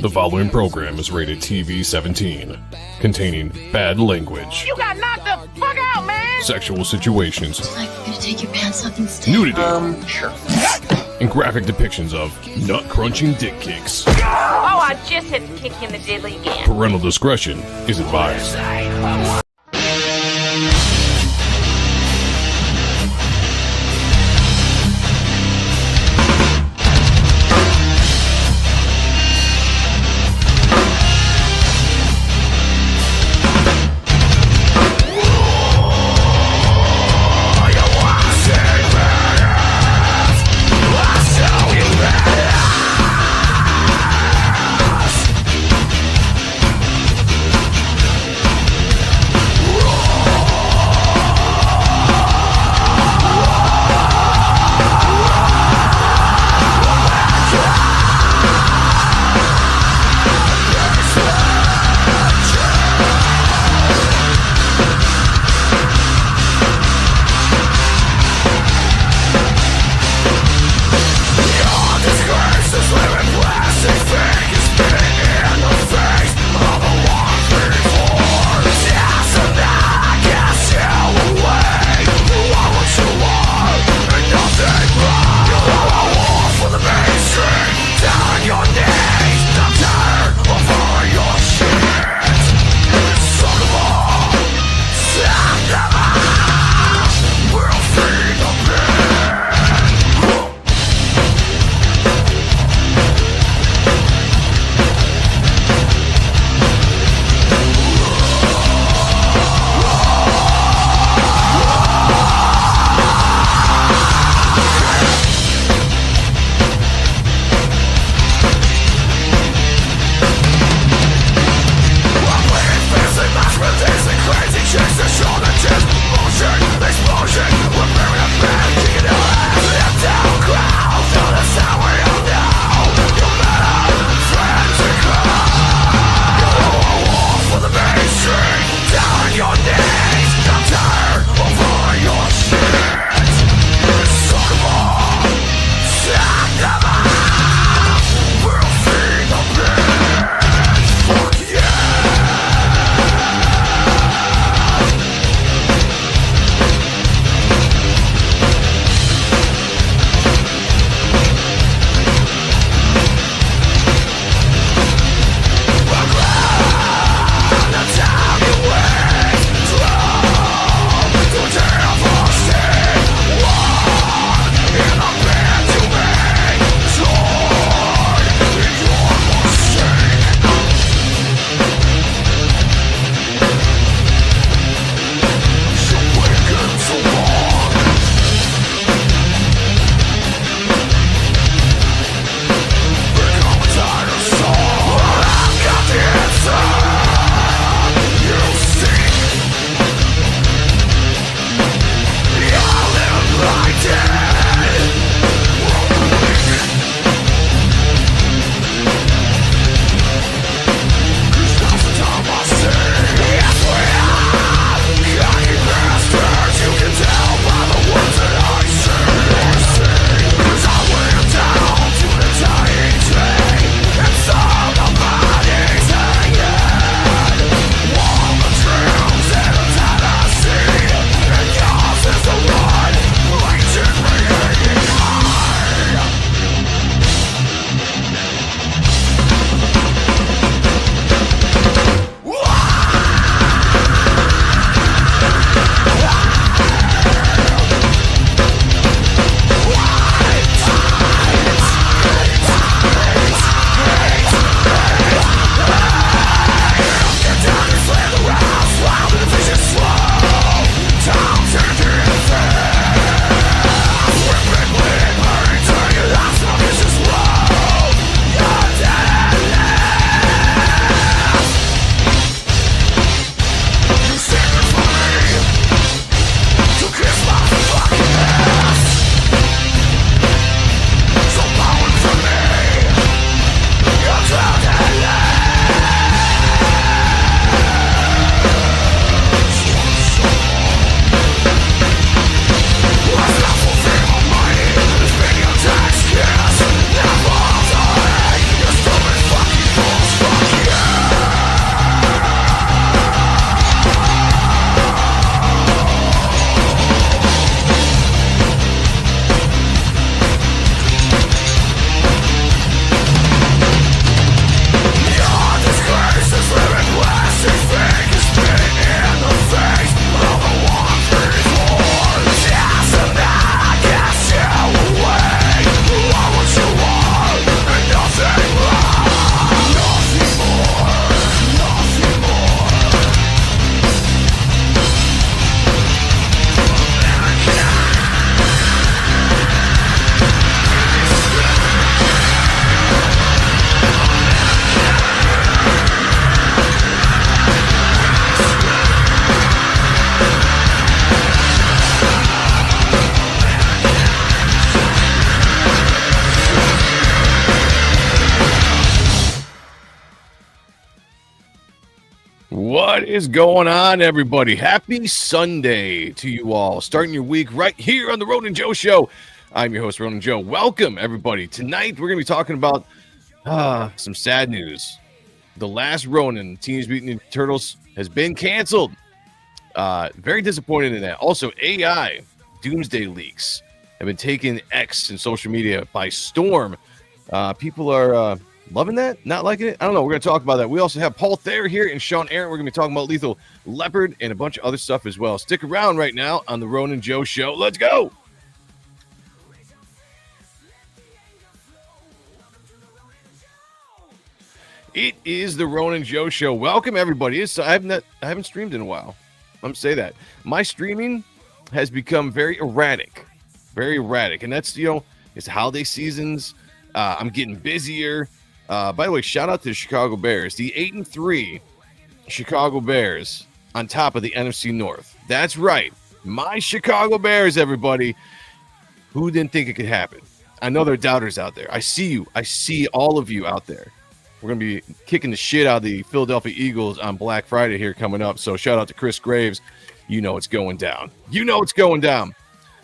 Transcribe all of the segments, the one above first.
The following program is rated TV-17, containing bad language. You got knocked the fuck out, man! Sexual situations. Would you like me to take your pants off instead? Nudity. Sure. And graphic depictions of nut-crunching dick kicks. Oh, I just had to kick you in the diddly again. Parental discretion is advised. What is going on, everybody? Happy Sunday to you all. Starting your week right here on the Ronin Joe Show. I'm your host, Ronin Joe. Welcome, everybody. Tonight, we're going to be talking about some sad news. The last Ronin, Teenage Mutant Ninja Turtles, has been canceled. Very disappointed in that. Also, AI, Doomsday leaks have been taking X and social media by storm. People are loving that, not liking it. I don't know. We're going to talk about that. We also have Paul Thayer here and Sean Ahrent. We're going to be talking about Lethal Leopard and a bunch of other stuff as well. Stick around right now on the Ronin Joe Show. Let's go. It is the Ronin Joe Show. Welcome, everybody. I haven't streamed in a while. I'm going to say that. My streaming has become very erratic. And that's, it's holiday seasons. I'm getting busier. By the way, shout out to the Chicago Bears. The 8-3 Chicago Bears on top of the NFC North. That's right. My Chicago Bears, everybody. Who didn't think it could happen? I know there are doubters out there. I see you. I see all of you out there. We're going to be kicking the shit out of the Philadelphia Eagles on Black Friday here coming up. So shout out to Chris Graves. You know it's going down.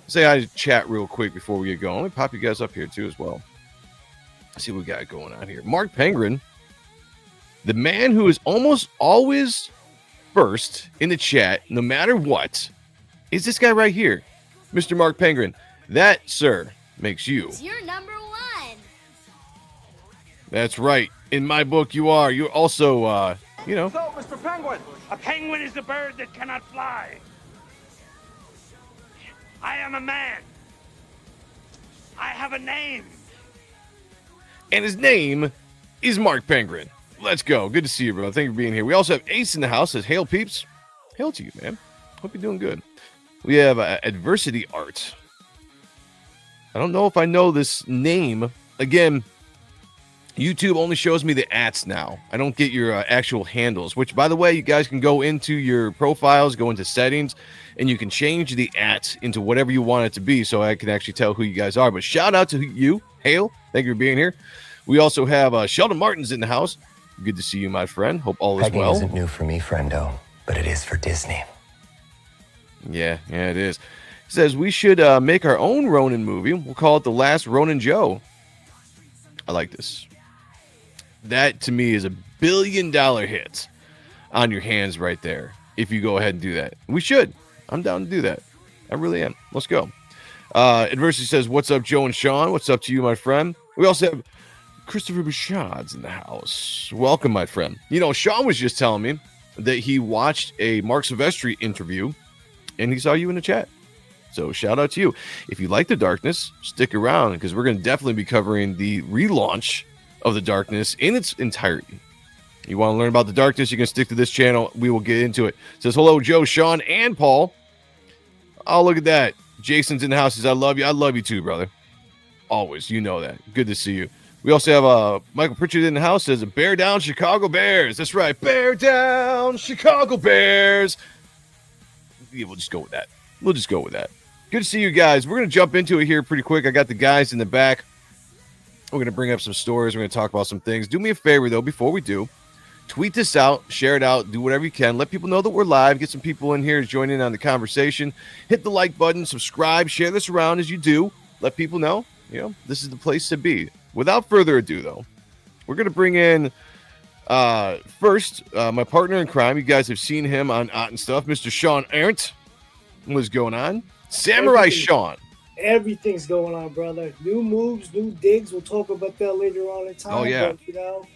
Say hi to chat real quick before we get going. Let me pop you guys up here too as well. Let's see what we got going on here. Mark Penguin, the man who is almost always first in the chat, no matter what, is this guy right here, Mr. Mark Penguin. That, sir, makes you. You're number one. That's right. In my book, you are. You're also, So, Mr. Penguin, a penguin is a bird that cannot fly. I am a man. I have a name. And his name is Mark Penguin. Let's go. Good to see you, bro. Thank you for being here. We also have Ace in the house. Says, hail, peeps. Hail to you, man. Hope you're doing good. We have Adversity Art. I don't know if I know this name. Again, YouTube only shows me the ats now. I don't get your actual handles, which, by the way, you guys can go into your profiles, go into settings, and you can change the at into whatever you want it to be so I can actually tell who you guys are. But shout out to you, Hail. Thank you for being here. We also have Sheldon Martin's in the house. Good to see you, my friend. Hope all is Pegging well. isn't new for me, friendo, but it is for Disney. Yeah, it is. It says we should make our own Ronin movie. We'll call it The Last Ronin Joe. I like this. That, to me, is a $1 billion hit on your hands right there if you go ahead and do that. We should. I'm down to do that. I really am. Let's go. Adversity says, what's up, Joe and Sean? What's up to you, my friend? We also have Christopher Bouchard's in the house. Welcome, my friend. Sean was just telling me that he watched a Mark Silvestri interview, and he saw you in the chat. So shout out to you. If you like The Darkness, stick around, because we're going to definitely be covering the relaunch of The Darkness in its entirety. You want to learn about The Darkness, you can stick to this channel. We will get into it. It says, hello, Joe, Sean, and Paul. Oh, look at that. Jason's in the house. Says, I love you. I love you too, brother. Always. You know that. Good to see you. We also have Michael Pritchard in the house. Says, bear down, Chicago Bears. That's right. Bear down, Chicago Bears. Yeah, we'll just go with that. Good to see you guys. We're going to jump into it here pretty quick. I got the guys in the back. We're going to bring up some stories. We're going to talk about some things. Do me a favor, though, before we do. Tweet this out. Share it out. Do whatever you can. Let people know that we're live. Get some people in here to join in on the conversation. Hit the like button. Subscribe. Share this around as you do. Let people know, this is the place to be. Without further ado, though, we're going to bring in, first, my partner in crime. You guys have seen him on Ott and Stuff, Mr. Sean Ahrent. What's going on? Samurai Sean. Everything's going on, brother. New moves, new digs. We'll talk about that later on in time. Oh, yeah. But,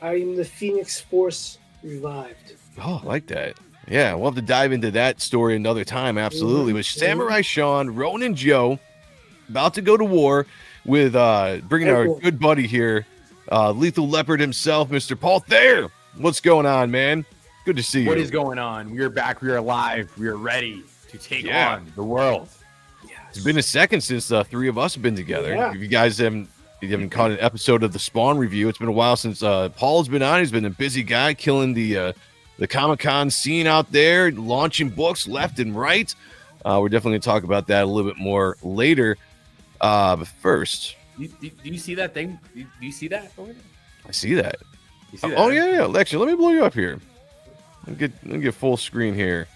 I am the Phoenix Force revived. Oh, I like that. Yeah, we'll have to dive into that story another time. Absolutely. But Samurai Sean, Ronin Joe, about to go to war with bringing our good buddy here, Lethal Leopard himself, Mr. Paul Thayer. What's going on, man? Good to see you. What is going on? We are back. We are live. We are ready to take on the world. It's been a second since the three of us have been together. Yeah. If you guys haven't caught an episode of the Spawn review, it's been a while since Paul's been on. He's been a busy guy killing the Comic-Con scene out there, launching books left and right. We're definitely going to talk about that a little bit more later. But first... Do you see that thing? Do you see that over there? I see that. You see that? Oh, yeah. Lexi, let me blow you up here. Let me get full screen here.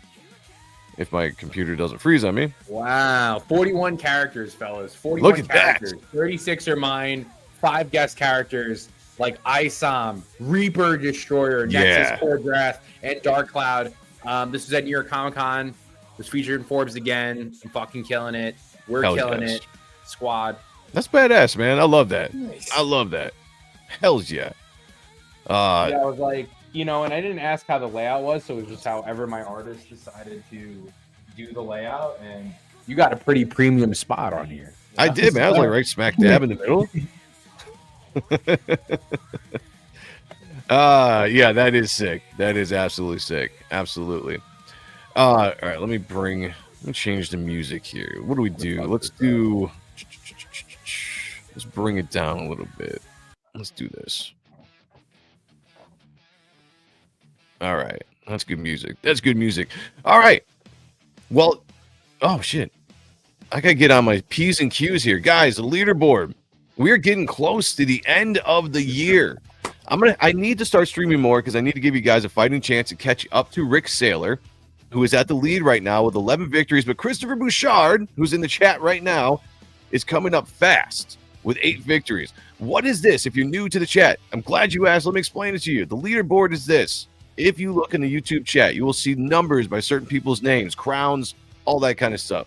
If my computer doesn't freeze on me. Wow. 41 characters, fellas. 41 Look at characters. that. 36 are mine. 5 guest characters like Isom, Reaper Destroyer, Nexus Choreograph, and Dark Cloud. This was at New York Comic Con. Was featured in Forbes again. I'm fucking killing it. We're killing it. Squad. That's badass, man. I love that. Nice. I love that. Hells yeah. Yeah, I was like, and I didn't ask how the layout was, so it was just however my artist decided to do the layout, and you got a pretty premium spot on here. I did, man. I was like right smack dab in the middle. Yeah, that is sick. That is absolutely sick. Absolutely. All right, let me change the music here. What do we do? Let's bring it down a little bit. Let's do this. All right. That's good music. That's good music. All right. Well, oh shit. I gotta get on my P's and Q's here. Guys, the leaderboard. We're getting close to the end of the year. I need to start streaming more because I need to give you guys a fighting chance to catch up to Rick Saylor, who is at the lead right now with 11 victories. But Christopher Bouchard, who's in the chat right now, is coming up fast with 8 victories. What is this? If you're new to the chat, I'm glad you asked. Let me explain it to you. The leaderboard is this. If you look in the YouTube chat, you will see numbers by certain people's names, crowns, all that kind of stuff.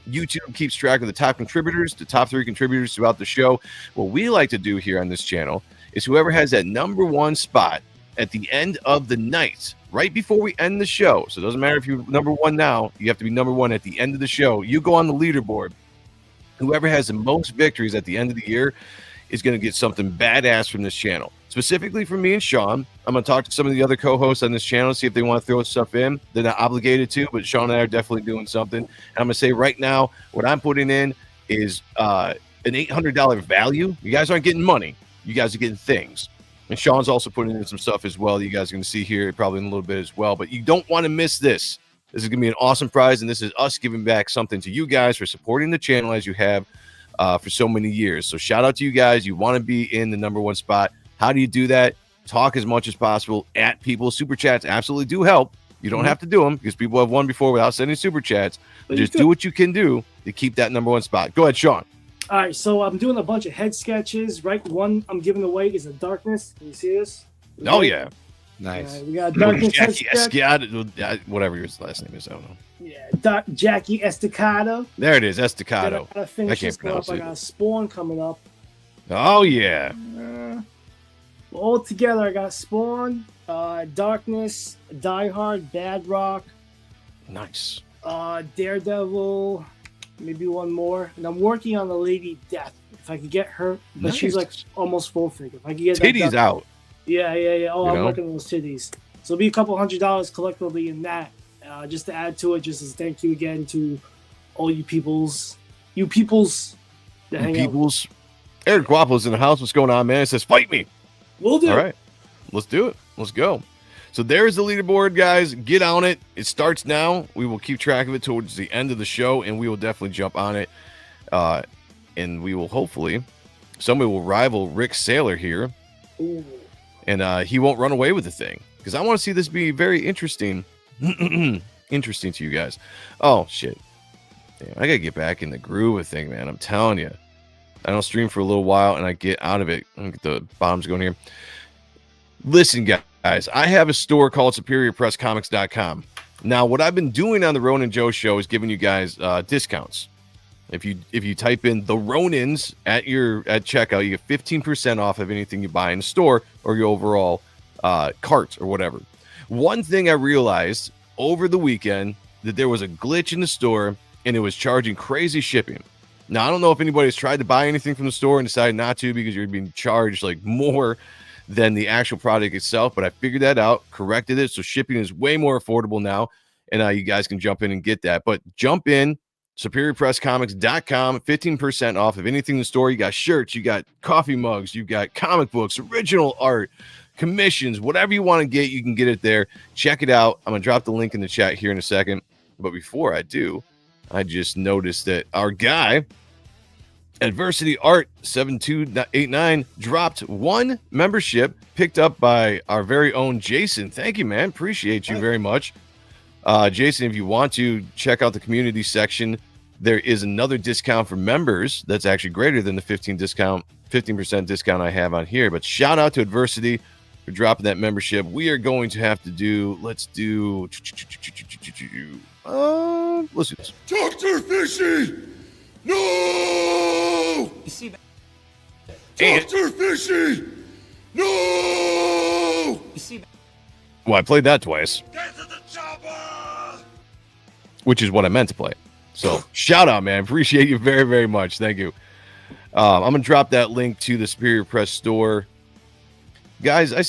YouTube keeps track of the top contributors, the top 3 contributors throughout the show. What we like to do here on this channel is whoever has that number 1 spot at the end of the night, right before we end the show. So it doesn't matter if you're number 1 now, you have to be number 1 at the end of the show. You go on the leaderboard. Whoever has the most victories at the end of the year is going to get something badass from this channel. Specifically for me and Sean, I'm going to talk to some of the other co-hosts on this channel, see if they want to throw stuff in. They're not obligated to, but Sean and I are definitely doing something. And I'm going to say right now, what I'm putting in is an $800 value. You guys aren't getting money. You guys are getting things. And Sean's also putting in some stuff as well that you guys are going to see here probably in a little bit as well. But you don't want to miss this. This is going to be an awesome prize, and this is us giving back something to you guys for supporting the channel as you have for so many years. So shout out to you guys. You want to be in the number 1 spot. How do you do that? Talk as much as possible at people. Super chats absolutely do help. You don't have to do them because people have won before without sending super chats. But just do what you can do to keep that number 1 spot. Go ahead, Sean. All right, so I'm doing a bunch of head sketches. Right, one I'm giving away is a Darkness. Can you see this? Oh yeah, nice. We got Darkness head sketch. Whatever his last name is, I don't know. Yeah, Jackie Estacado. There it is, Estacado. I can't pronounce it. I got a Spawn coming up. Oh yeah. All together, I got Spawn, Darkness, Die Hard, Bad Rock. Nice. Daredevil, maybe one more. And I'm working on the Lady Death. If I could get her, but she's like almost full figure. If I could get titties out. Yeah. Oh, I'm working on those titties. So it'll be a couple $100 collectively in that. Just to add to it, just as thank you again to all you peoples that hang out. Eric Guapo's in the house. What's going on, man? It says, fight me. We'll do. All right, let's do it. Let's go. So there's the leaderboard, guys. Get on it. It starts now. We will keep track of it towards the end of the show, and we will definitely jump on it. And we will hopefully, somebody will rival Rick Saylor here. Ooh. And he won't run away with the thing because I want to see this be very interesting. Interesting to you guys. Oh, shit. Damn, I got to get back in the groove of thing, man. I'm telling you. I don't stream for a little while and I get out of it. Let me get the bombs going here. Listen, guys, I have a store called SuperiorPressComics.com. Now, what I've been doing on the Ronin Joe show is giving you guys discounts. If you type in the Ronins at checkout, you get 15% off of anything you buy in the store or your overall cart or whatever. One thing I realized over the weekend that there was a glitch in the store and it was charging crazy shipping. Now, I don't know if anybody's tried to buy anything from the store and decided not to because you're being charged like more than the actual product itself, but I figured that out, corrected it, so shipping is way more affordable now, and you guys can jump in and get that. But jump in, SuperiorPressComics.com, 15% off of anything in the store. You got shirts, you got coffee mugs, you got comic books, original art, commissions, whatever you want to get, you can get it there. Check it out. I'm going to drop the link in the chat here in a second, but before I do, I just noticed that our guy, Adversity Art 7289 dropped 1 membership picked up by our very own Jason. Thank you, man. Appreciate you very much. Jason, if you want to check out the community section, there is another discount for members that's actually greater than the 15% discount I have on here. But shout out to Adversity for dropping that membership. We are going to have to do, let's do this. Dr. Fishy! No! You see that? Dr. Fishy! No! You see that? Well, I played that twice, Get to the chopper! which is what I meant to play. So shout out, man. Appreciate you very, very much. Thank you. I'm going to drop that link to the Superior Press store. Guys, I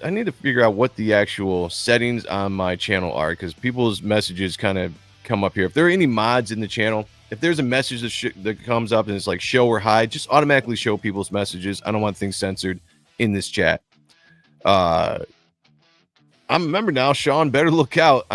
need to figure out what the actual settings on my channel are, because people's messages kind of come up here. If there are any mods in the channel, if there's a message that comes up and it's like show or hide, just automatically show people's messages. I don't want things censored in this chat. I'm a member now. Sean, better look out.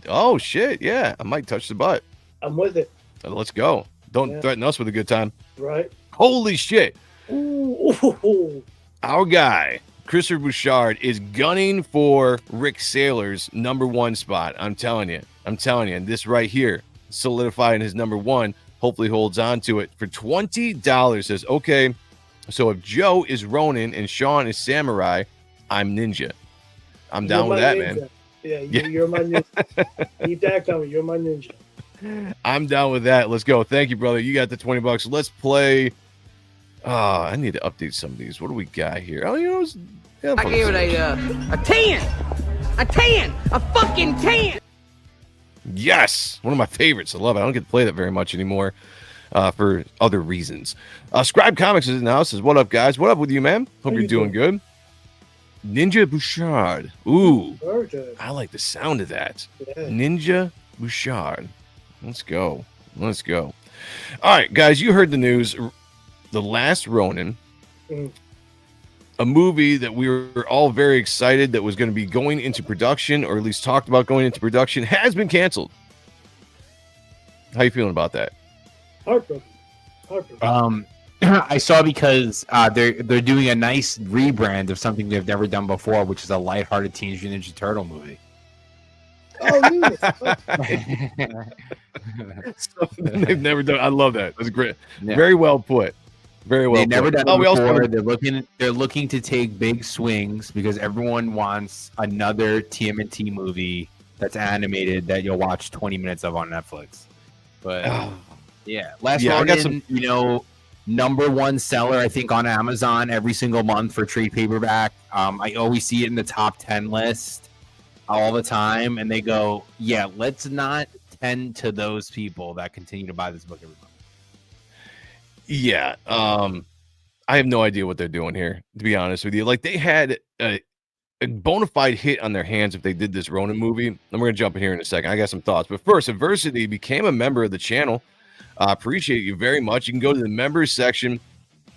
Oh shit, yeah, I might touch the butt. I'm with it. Let's go. Don't threaten us with a good time. Right. Holy shit. Ooh. Our guy, Christopher Bouchard, is gunning for Rick Saylor's #1 spot. I'm telling you. And this right here, solidifying his #1, hopefully holds on to it for $20. Says, okay, so if Joe is Ronin and Sean is Samurai, I'm Ninja. I'm down with that, ninja. man. Yeah, you're my ninja. Keep that coming. You're my ninja. I'm down with that. Let's go. Thank you, brother. You got the $20. Let's play. I need to update some of these. What do we got here? Oh, I gave it a 10. A 10. A fucking 10. Yes, one of my favorites. I love it. I don't get to play that very much anymore for other reasons. Scribe Comics is in the house. Says, what up, guys? What up with you, man? Hope you're doing good. Ninja Bouchard. Ooh, Very good. I like the sound of that. Yeah. Ninja Bouchard. Let's go. All right, guys, you heard the news. The Last Ronin, a movie that we were all very excited that was going to be going into production, or at least talked about going into production, has been canceled. How you feeling about that? Heartbroken. I saw because they're doing a nice rebrand of something they've never done before, which is a lighthearted Teenage Mutant Ninja Turtle movie. Oh, They've never done. I love that. That's great. Yeah. Very well put. They've never done it before. They're looking to take big swings because everyone wants another TMNT movie that's animated that you'll watch 20 minutes of on Netflix. But Last Ronin, I got some, #1 seller, I think, on Amazon every single month for trade paperback. I always see it in the top 10 list all the time, and they go, let's not tend to those people that continue to buy this book every month. Yeah, I have no idea what they're doing here, to be honest with you. Like, they had a bona fide hit on their hands if they did this Ronin movie. And we're going to jump in here in a second. I got some thoughts. But first, Adversity became a member of the channel. I appreciate you very much. You can go to the members section.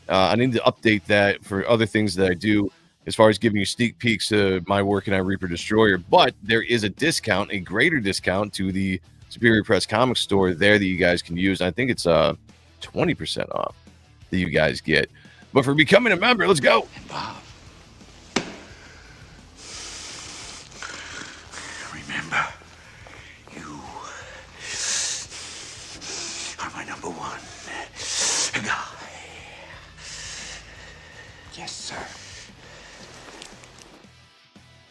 I need to update that for other things that I do as far as giving you sneak peeks to my work in Reaper Destroyer. But there is a discount, a greater discount to the Superior Press Comics store there that you guys can use. I think it's 20% off that you guys get. But for becoming a member, let's go. Bob, remember, you are my #1 guy. Yes, sir.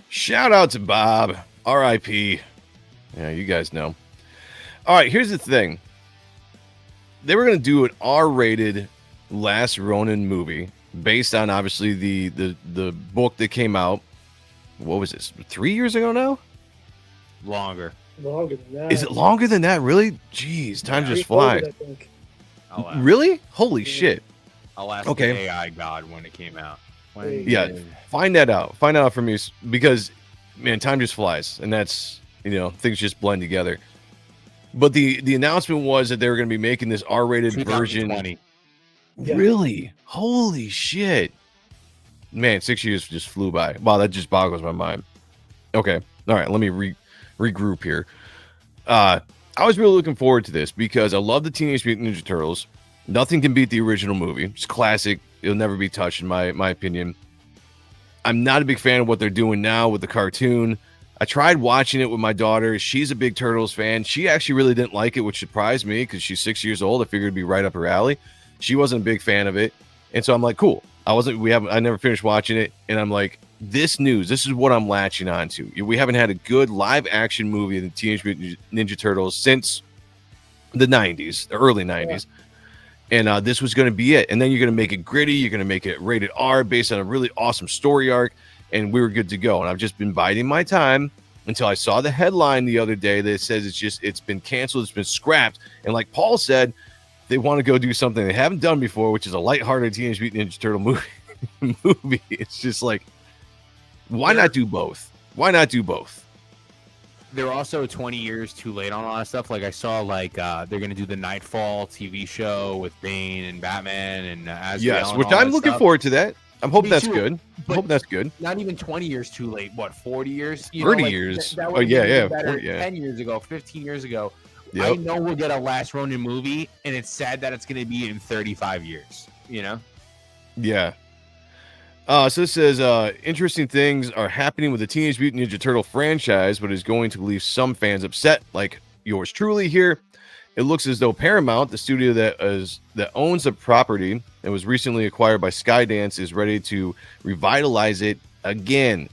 Shout out to Bob. R.I.P. Yeah, you guys know. All right, here's the thing. They were going to do an R-rated Last Ronin movie based on, obviously, the book that came out. What was this? 3 years ago now? Longer than that. Is it longer than that? Really? Jeez, time just flies. Really? Holy shit. I'll ask the AI god when it came out. Find that out. Find out for me, because, man, time just flies, and that's, things just blend together. But the announcement was that they were going to be making this R-rated version. Yeah. Really? Holy shit. Man, 6 years just flew by. Wow, that just boggles my mind. Okay. All right, let me regroup here. I was really looking forward to this because I love the Teenage Mutant Ninja Turtles. Nothing can beat the original movie. It's classic. It'll never be touched, in my opinion. I'm not a big fan of what they're doing now with the cartoon. I tried watching it with my daughter. She's a big Turtles fan. She actually really didn't like it, which surprised me because she's 6 years old. I figured it'd be right up her alley. She wasn't a big fan of it. And so I'm like, cool. I never finished watching it. And I'm like, this is what I'm latching onto. We haven't had a good live action movie of the Teenage Mutant Ninja Turtles since the 90s, the early 90s. And this was going to be it. And then you're going to make it gritty. You're going to make it rated R based on a really awesome story arc. And we were good to go. And I've just been biding my time until I saw the headline the other day that says it's been canceled. It's been scrapped. And like Paul said, they want to go do something they haven't done before, which is a lighthearted Teenage Mutant Ninja Turtle movie. It's just like, why not do both? Why not do both? They're also 20 years too late on a lot of stuff. Like I saw, they're going to do the Nightfall TV show with Bane and Batman and Azrael. Which I'm looking forward to that. I'm hoping that's good. I'm hoping that's good. Not even 20 years too late. What, 40 years? 30 years. That 40, 10 years ago, 15 years ago. Yep. I know we'll get a Last Ronin movie, and it's sad that it's going to be in 35 years. You know? Yeah. So this says, interesting things are happening with the Teenage Mutant Ninja Turtle franchise, but is going to leave some fans upset, like yours truly here. It looks as though Paramount, the studio that owns the property and was recently acquired by Skydance, is ready to revitalize it again.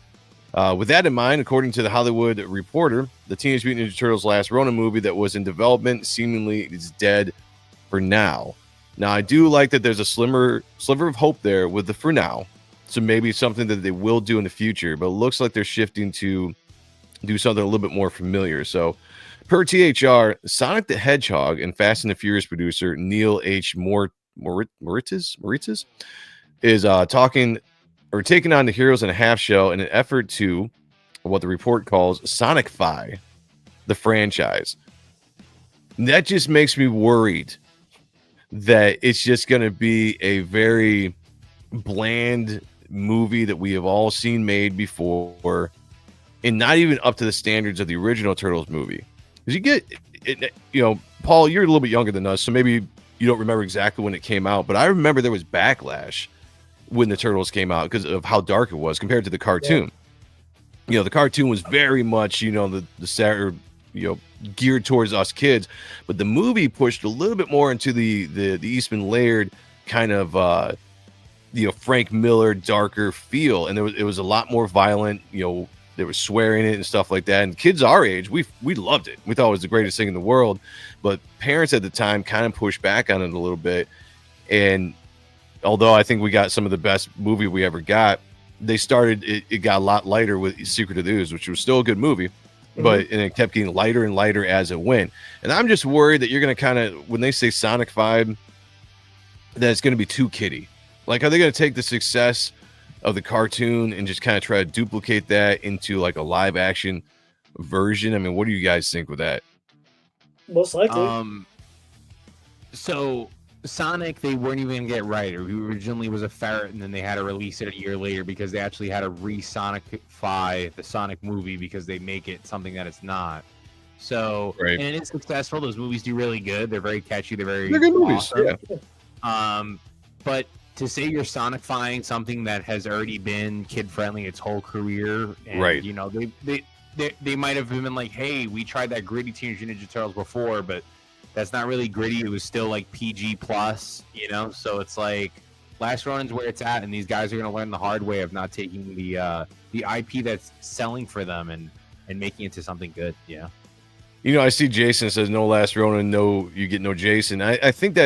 With that in mind, according to the Hollywood Reporter, the Teenage Mutant Ninja Turtles Last Ronin movie that was in development seemingly is dead for now. Now, I do like that there's a sliver of hope there with the for now. So maybe something that they will do in the future, but it looks like they're shifting to do something a little bit more familiar. So per THR, Sonic the Hedgehog and Fast and the Furious producer Neil H. Moritz is taking on the Heroes in a Half Shell in an effort to what the report calls Sonicify the franchise. And that just makes me worried that it's just going to be a very bland movie that we have all seen made before and not even up to the standards of the original Turtles movie. Because you get it, Paul, you're a little bit younger than us, so maybe you don't remember exactly when it came out, but I remember there was backlash when the Turtles came out because of how dark it was compared to the cartoon. Yeah. The cartoon was very much, geared towards us kids, but the movie pushed a little bit more into the Eastman Laird kind of Frank Miller darker feel, and it was a lot more violent. They were swearing it and stuff like that, and kids our age, we loved it. We thought it was the greatest thing in the world, but parents at the time kind of pushed back on it a little bit. And although I think we got some of the best movie we ever got, it got a lot lighter with Secret of the Ooze, which was still a good movie, but and it kept getting lighter and lighter as it went. And I'm just worried that you're going to kind of, when they say Sonic 5, that it's going to be too kiddie. Like, are they going to take the success of the cartoon and just kind of try to duplicate that into like a live action version? I mean, what do you guys think with that? Most likely. So Sonic, they weren't even going to get right. It originally was a ferret, and then they had to release it a year later because they actually had to re-Sonicify the Sonic movie because they make it something that it's not. So, right. And it's successful. Those movies do really good. They're very catchy. They're good movies. Yeah. But to say you're Sonicifying something that has already been kid friendly its whole career, and, right? They might have been like, hey, we tried that gritty Teenage Ninja Turtles before, but that's not really gritty. It was still like PG plus, So it's like Last Ronin's where it's at, and these guys are going to learn the hard way of not taking the IP that's selling for them and making it to something good. Yeah. I see Jason says no Last Ronin, no, you get no Jason. I think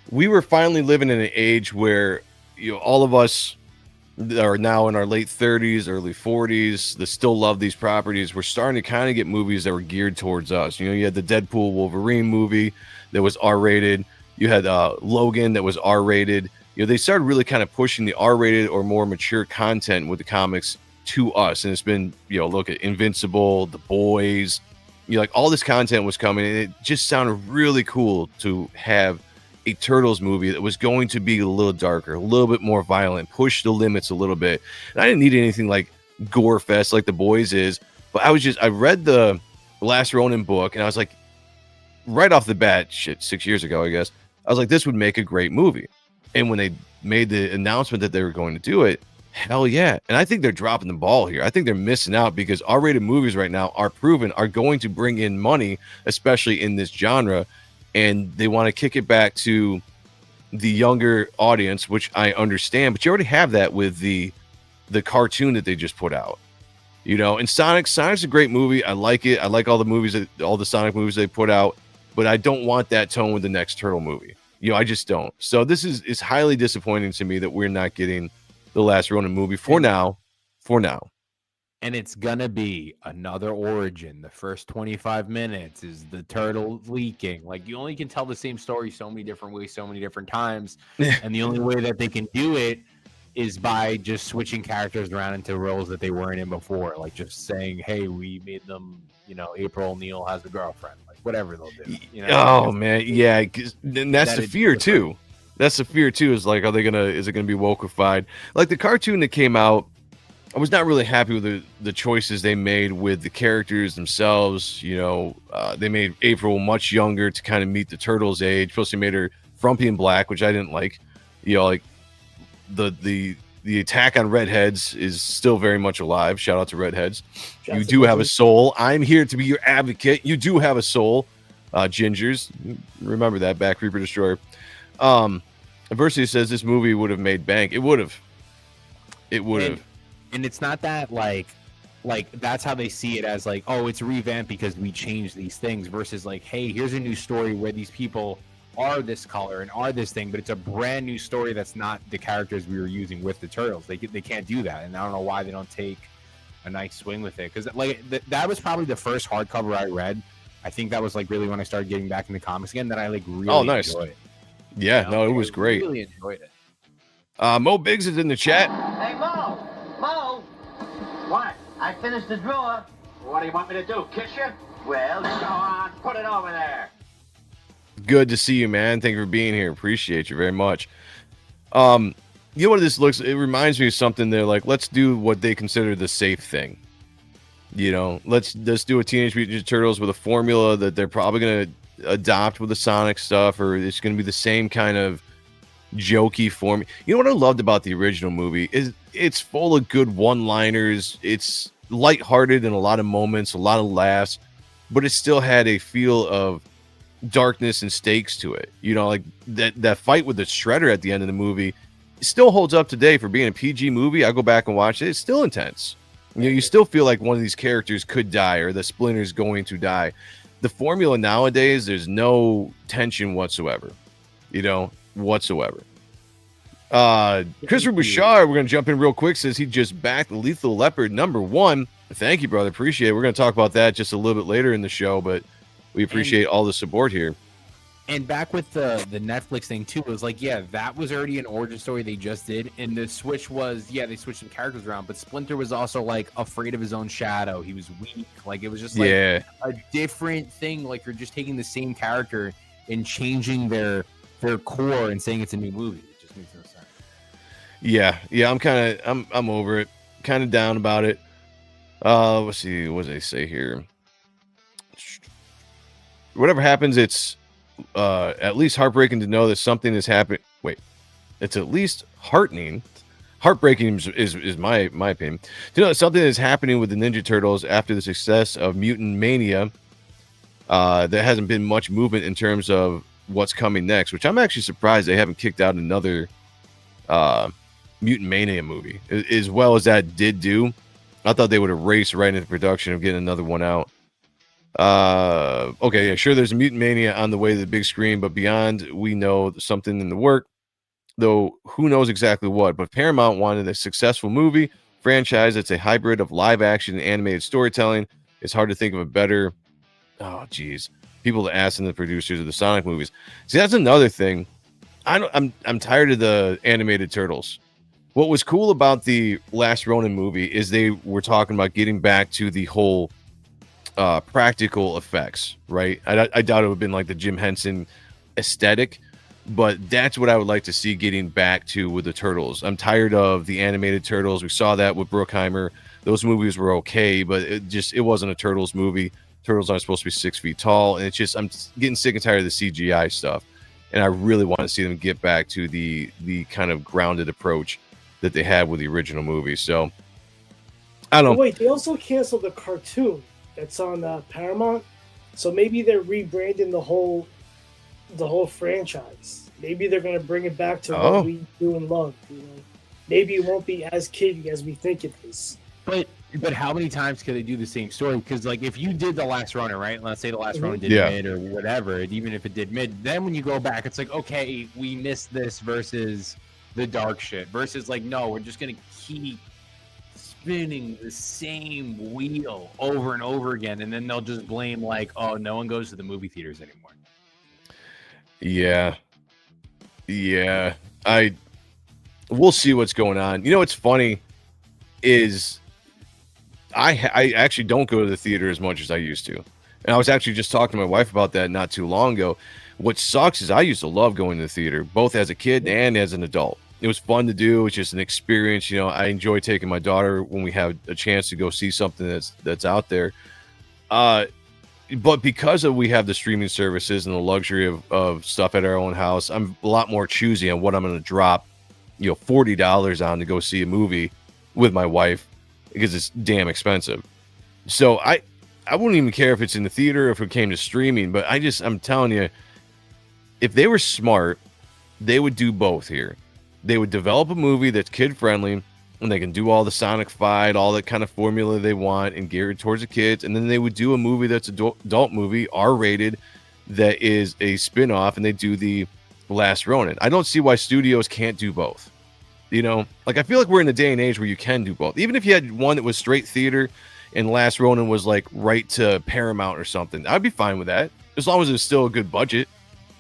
we were finally living in an age where all of us that are now in our late 30s, early 40s that still love these properties. We're starting to kind of get movies that were geared towards us. You had the Deadpool Wolverine movie that was R-rated. You had Logan that was R-rated. They started really kind of pushing the R-rated or more mature content with the comics to us. And it's been, look at Invincible, The Boys, like all this content was coming, and it just sounded really cool to have a Turtles movie that was going to be a little darker, a little bit more violent, push the limits a little bit. And I didn't need anything like gore fest like The Boys is, but I read the Last Ronin book, and I was like, right off the bat, 6 years ago, I guess, I was like, this would make a great movie. And when they made the announcement that they were going to do it, hell yeah. And I think they're dropping the ball here. I think they're missing out because R-rated movies right now are proven are going to bring in money, especially in this genre. And they want to kick it back to the younger audience, which I understand, but you already have that with the cartoon that they just put out. And Sonic's a great movie. I like it. I like all the Sonic movies they put out, but I don't want that tone with the next Turtle movie. I just don't. So this is highly disappointing to me that we're not getting the last Ronin movie for now. And it's gonna be another origin. The first 25 minutes is the turtle leaking. Like, you only can tell the same story so many different ways, so many different times. And the only way that they can do it is by just switching characters around into roles that they weren't in before. Like, just saying, hey, we made them, April O'Neil has a girlfriend. Like, whatever they'll do. Oh, man. Yeah. And that's the fear, too. That's the fear, too, is like, is it gonna be wokeified? Like, the cartoon that came out, I was not really happy with the choices they made with the characters themselves. They made April much younger to kind of meet the Turtles' age. Plus, they made her frumpy and black, which I didn't like. Like the attack on redheads is still very much alive. Shout out to redheads. You do have a soul. I'm here to be your advocate. You do have a soul. Gingers, remember that. Back Reaper Destroyer. Adversity says this movie would have made bank. It would have. And it's not that like that's how they see it, as like, oh, it's revamped because we changed these things, versus like, hey, here's a new story where these people are this color and are this thing, but it's a brand new story that's not the characters we were using with the Turtles. They can't do that, and I don't know why they don't take a nice swing with it, because like that was probably the first hardcover I read. I think that was like really when I started getting back into comics again, that I like really enjoyed it. Yeah, no, it was great. Really enjoyed it. Mo Biggs is in the chat. Hey, Mo! Mo! What? I finished the drawer. What do you want me to do, kiss you? Well, go on, put it over there. Good to see you, man. Thank you for being here. Appreciate you very much. What this looks, it reminds me of something. They're like, let's do what they consider the safe thing. Let's do a Teenage Mutant Ninja Turtles with a formula that they're probably going to adopt with the Sonic stuff, or it's going to be the same kind of jokey form. What I loved about the original movie is it's full of good one-liners. It's lighthearted in a lot of moments, a lot of laughs, but it still had a feel of darkness and stakes to it. Like that fight with the Shredder at the end of the movie still holds up today for being a PG movie. I go back and watch it. It's still intense. You still feel like one of these characters could die, or the Splinter's going to die. The formula nowadays, there's no tension whatsoever. Whatsoever. Christopher Bouchard, we're going to jump in real quick, says he just backed Lethal Leopard #1. Thank you, brother. Appreciate it. We're going to talk about that just a little bit later in the show, but we appreciate all the support here. And back with the Netflix thing too, it was like, yeah, that was already an origin story they just did. And the switch was, yeah, they switched some characters around, but Splinter was also like afraid of his own shadow. He was weak. Like, it was just like a different thing. Like, you're just taking the same character and changing their core and saying it's a new movie. It just makes no sense. Yeah. I'm over it. Kind of down about it. Let's see. What do they say here? Whatever happens, it's at least heartbreaking to know that something has happened. Wait, it's at least heartbreaking is my opinion to know that something is happening with the Ninja Turtles after the success of Mutant Mania. There hasn't been much movement in terms of what's coming next, which I'm actually surprised they haven't kicked out another Mutant Mania movie as well as that did do. I thought they would have raced right into production of getting another one out. Okay, yeah, sure, there's a Mutant Mania on the way to the big screen, but beyond, we know something in the work, though who knows exactly what. But Paramount wanted a successful movie franchise that's a hybrid of live action and animated storytelling. It's hard to think of a better people to ask than the producers of the Sonic movies. See, that's another thing. I'm tired of the animated Turtles. What was cool about the last Ronin movie is they were talking about getting back to the whole practical effects, right? I doubt it would have been like the Jim Henson aesthetic, but that's what I would like to see getting back to with the Turtles. I'm tired of the animated Turtles. We saw that with Bruckheimer. Those movies were okay, but it wasn't a Turtles movie. Turtles aren't supposed to be 6 feet tall, and I'm getting sick and tired of the CGI stuff. and I really want to see them get back to the kind of grounded approach that they had with the original movie. So I don't know. Wait, they also canceled the cartoon that's on Paramount, so maybe they're rebranding the whole franchise. Maybe they're gonna bring it back to what we do and love. You know, maybe it won't be as kiddie as we think it is. But how many times could they do the same story? Because like if you did the last Ronin, right? Let's say the last Ronin did mid or whatever, and even if it did mid, then when you go back, it's like, okay, we missed this versus the dark shit. Versus like, no, we're just gonna keep spinning the same wheel over and over again, and then they'll just blame like, oh, no one goes to the movie theaters anymore. Yeah. We'll see what's going on. You know what's funny is I actually don't go to the theater as much as I used to. And I was actually just talking to my wife about that not too long ago. What sucks is I used to love going to the theater, both as a kid and as an adult. It was fun to do. It's just an experience. You know, I enjoy taking my daughter when we have a chance to go see something that's out there. But because we have the streaming services and the luxury of stuff at our own house, I'm a lot more choosy on what I'm going to drop, you know, $40 on to go see a movie with my wife, because it's damn expensive. So I wouldn't even care if it's in the theater or if it came to streaming, but I'm telling you, if they were smart, they would do both here. They would develop a movie that's kid friendly, and they can do all the Sonic fight, all that kind of formula they want and geared towards the kids. And then they would do a movie that's an adult movie, R-rated, that is a spin-off, and they do the Last Ronin. I don't see why studios can't do both. You know, like I feel like we're in a day and age where you can do both. Even if you had one that was straight theater and Last Ronin was like right to Paramount or something, I'd be fine with that. As long as it's still a good budget,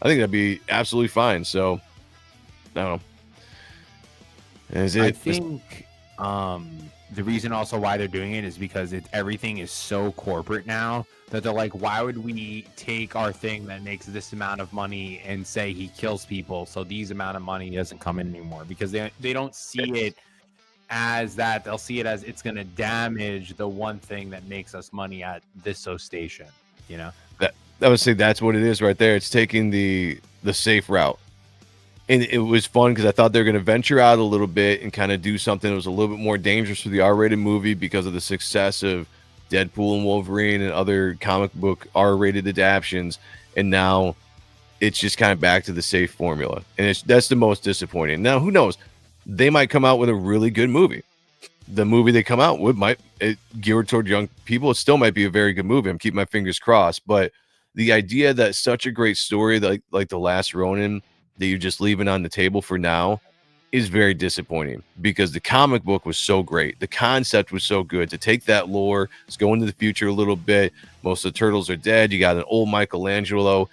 I think that'd be absolutely fine. So, I don't know. I think the reason also why they're doing it is because everything is so corporate now that they're like, why would we take our thing that makes this amount of money and say he kills people, so these amount of money doesn't come in anymore? Because they don't see it as that. They'll see it as it's going to damage the one thing that makes us money at this station. You know, I would say that's what it is right there. It's taking the safe route. And it was fun because I thought they were going to venture out a little bit and kind of do something that was a little bit more dangerous for the R-rated movie because of the success of Deadpool and Wolverine and other comic book R-rated adaptions. And now it's just kind of back to the safe formula. And that's the most disappointing. Now, who knows? They might come out with a really good movie. The movie they come out with might geared toward young people. It still might be a very good movie. I'm keeping my fingers crossed. But the idea that such a great story like The Last Ronin that you're just leaving on the table for now is very disappointing, because the comic book was so great. The concept was so good. To take that lore, let's go into the future a little bit. Most of the turtles are dead. You got an old Michelangelo.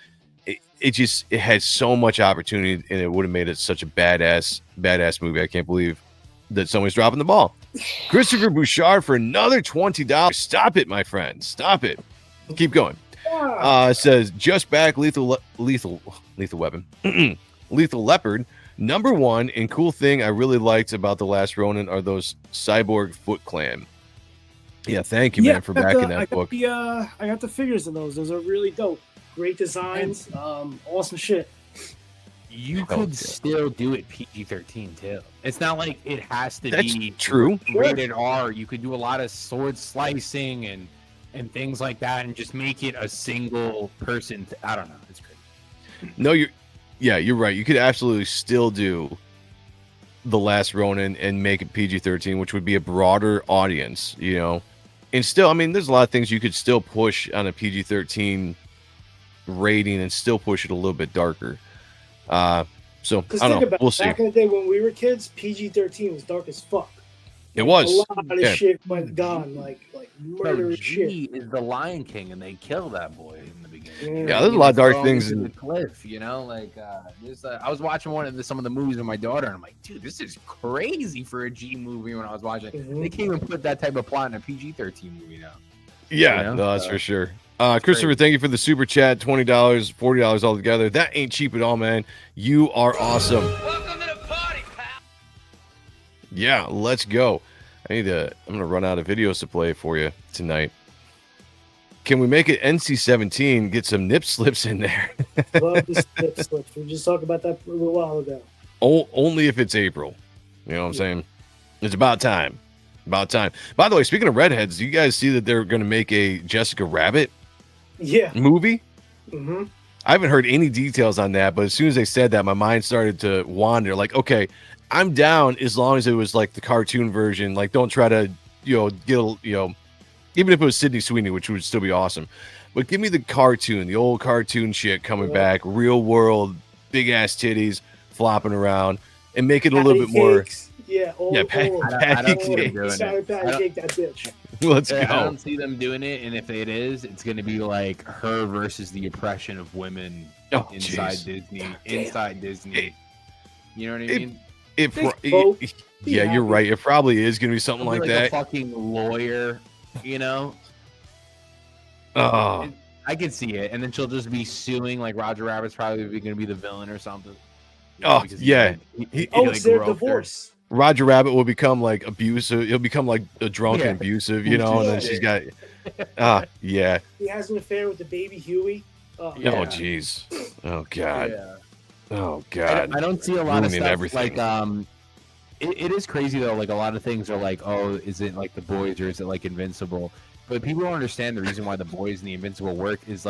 It had so much opportunity, and it would have made it such a badass movie. I can't believe that somebody's dropping the ball. Christopher Bouchard for another $20. Stop it, my friend. Stop it. Keep going. Says just back lethal weapon. Lethal Leopard, #1, and cool thing I really liked about The Last Ronin are those cyborg Foot Clan. Yeah, thank you, man, for backing that book. I got the figures of those. Those are really dope. Great designs. Awesome shit. You could still do it PG-13 too. It's not like it has to be true. Rated R. You could do a lot of sword slicing and things like that, and just make it a single person. I don't know. It's crazy. No, you're right. You could absolutely still do The Last Ronin and make it PG-13, which would be a broader audience, you know. And still, I mean, there's a lot of things you could still push on a PG-13 rating and still push it a little bit darker. So I don't know. We'll see. Back in the day when we were kids, PG-13 was dark as fuck. It was. A lot of shit went gone, like murderous shit. G is the Lion King, and they kill that boy in the beginning. Yeah, there's a lot of dark things in the cliff. You know, like I was watching some of the movies with my daughter, and I'm like, dude, this is crazy for a G movie. When I was watching, they can't even put that type of plot in a PG-13 movie now. Yeah, you know? No, that's for sure. Christopher, thank you for the super chat. $20, $40 altogether. That ain't cheap at all, man. You are awesome. Welcome to the party, pal. Yeah, let's go. I'm gonna run out of videos to play for you tonight. Can we make it NC-17? Get some nip slips in there. Love the nip slips. We just talked about that a little while ago. Only if it's April. You know what I'm saying? It's about time. About time. By the way, speaking of redheads, do you guys see that they're going to make a Jessica Rabbit movie? Mm-hmm. I haven't heard any details on that, but as soon as they said that, my mind started to wander. Like, okay, I'm down as long as it was like the cartoon version. Like, don't try to, get a, even if it was Sydney Sweeney, which would still be awesome. But give me the cartoon, the old cartoon shit coming back, real world, big ass titties flopping around, and make it a little bit more. Yeah, patty cake. That bitch. Let's go. I don't see them doing it, and if it is, it's going to be like her versus the oppression of women inside Disney. Inside Disney. You know what I mean? Yeah, you're right. It probably is going to be something like that. A fucking lawyer, Oh. I could see it, and then she'll just be suing. Like Roger Rabbit's probably going to be the villain or something. Yeah. It's their divorce. Roger Rabbit will become like abusive. He'll become like a drunk and abusive, and then she's got. Yeah. He has an affair with the baby Huey. Oh, jeez. Oh, God. Yeah. Oh, God. I don't see a lot of stuff everything. like it is crazy though. Like a lot of things are like, oh, is it like The Boys or is it like Invincible? But people don't understand the reason why The Boys and the Invincible work is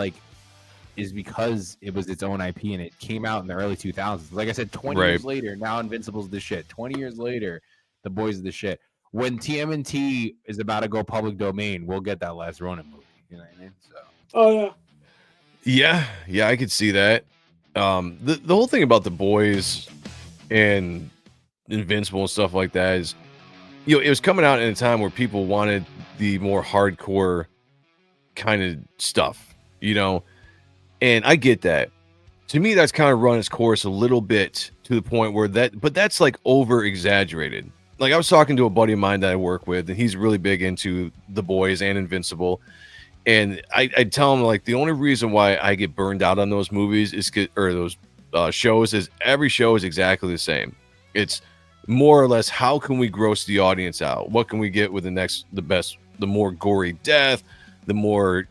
because it was its own IP and it came out in the early 2000s. Like I said, 20 years later, now Invincible's the shit. 20 years later, The Boys is the shit. When TMNT is about to go public domain, we'll get that last Ronin movie. You know what I mean? So. Oh yeah. Yeah, I could see that. The whole thing about The Boys and Invincible and stuff like that is, it was coming out in a time where people wanted the more hardcore kind of stuff, And I get that. To me, that's kind of run its course a little bit to the point where that's like over exaggerated. Like I was talking to a buddy of mine that I work with, and he's really big into The Boys and Invincible. And I tell him like the only reason why I get burned out on those movies those shows is every show is exactly the same. It's more or less how can we gross the audience out? What can we get with the more gory death, the more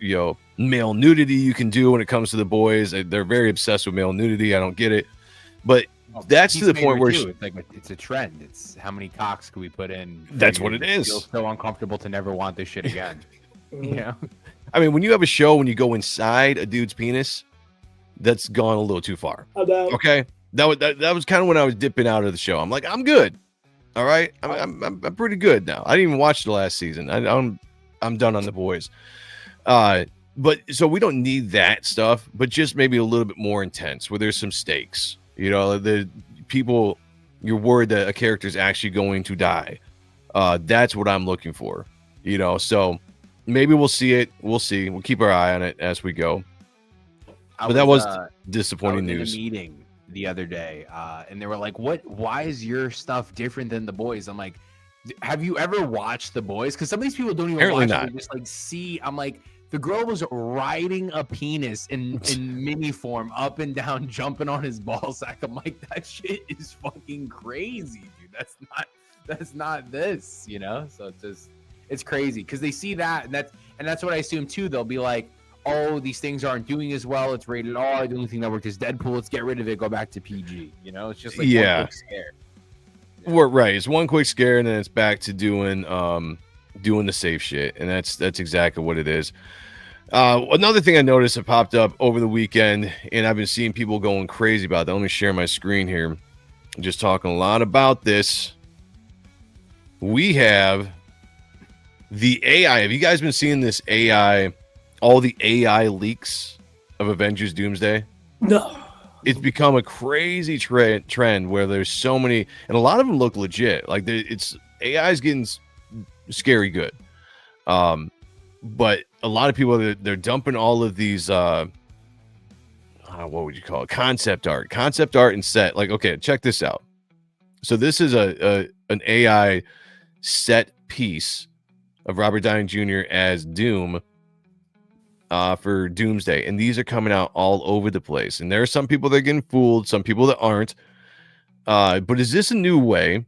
male nudity you can do when it comes to The Boys. They're very obsessed with male nudity. I don't get it, but that's to the point where it's like it's a trend. It's how many cocks can we put in? That's what it is. Feel so uncomfortable to never want this shit again. I mean, when you have a show when you go inside a dude's penis, that's gone a little too far. Okay, that was kind of when I was dipping out of the show. I'm like, I'm good. All right, I'm pretty good now. I didn't even watch the last season. I'm done on The Boys. But so we don't need that stuff, but just maybe a little bit more intense where there's some stakes. The people, you're worried that a character is actually going to die. That's what I'm looking for. So maybe we'll see it. We'll see. We'll keep our eye on it as we go. But that was disappointing news. In a meeting the other day, and they were like, why is your stuff different than The Boys? I'm like, have you ever watched The Boys? Because some of these people don't even Apparently watch not. it. They just like see. I'm like, the girl was riding a penis in mini form up and down, jumping on his ball sack. I'm like, that shit is fucking crazy, dude. That's not this, So it's crazy because they see that, and that's what I assume too. They'll be like, oh, these things aren't doing as well. It's rated R. The only thing that worked is Deadpool. Let's get rid of it. Go back to PG. It's just like one quick scare. We're right. It's one quick scare, and then it's back to doing the safe shit, and that's exactly what it is. Another thing I noticed that popped up over the weekend, and I've been seeing people going crazy about that. Let me share my screen here. I'm just talking a lot about this. We have the AI. Have you guys been seeing this AI? All the AI leaks of Avengers Doomsday? No. It's become a crazy trend where there's so many, and a lot of them look legit. Like it's AI is getting scary good. But a lot of people they're dumping all of these what would you call it? Concept art and set. Like, okay, check this out. So this is an AI set piece of Robert Downey Jr. as Doom for Doomsday, and these are coming out all over the place. And there are some people that are getting fooled, some people that aren't. But is this a new way,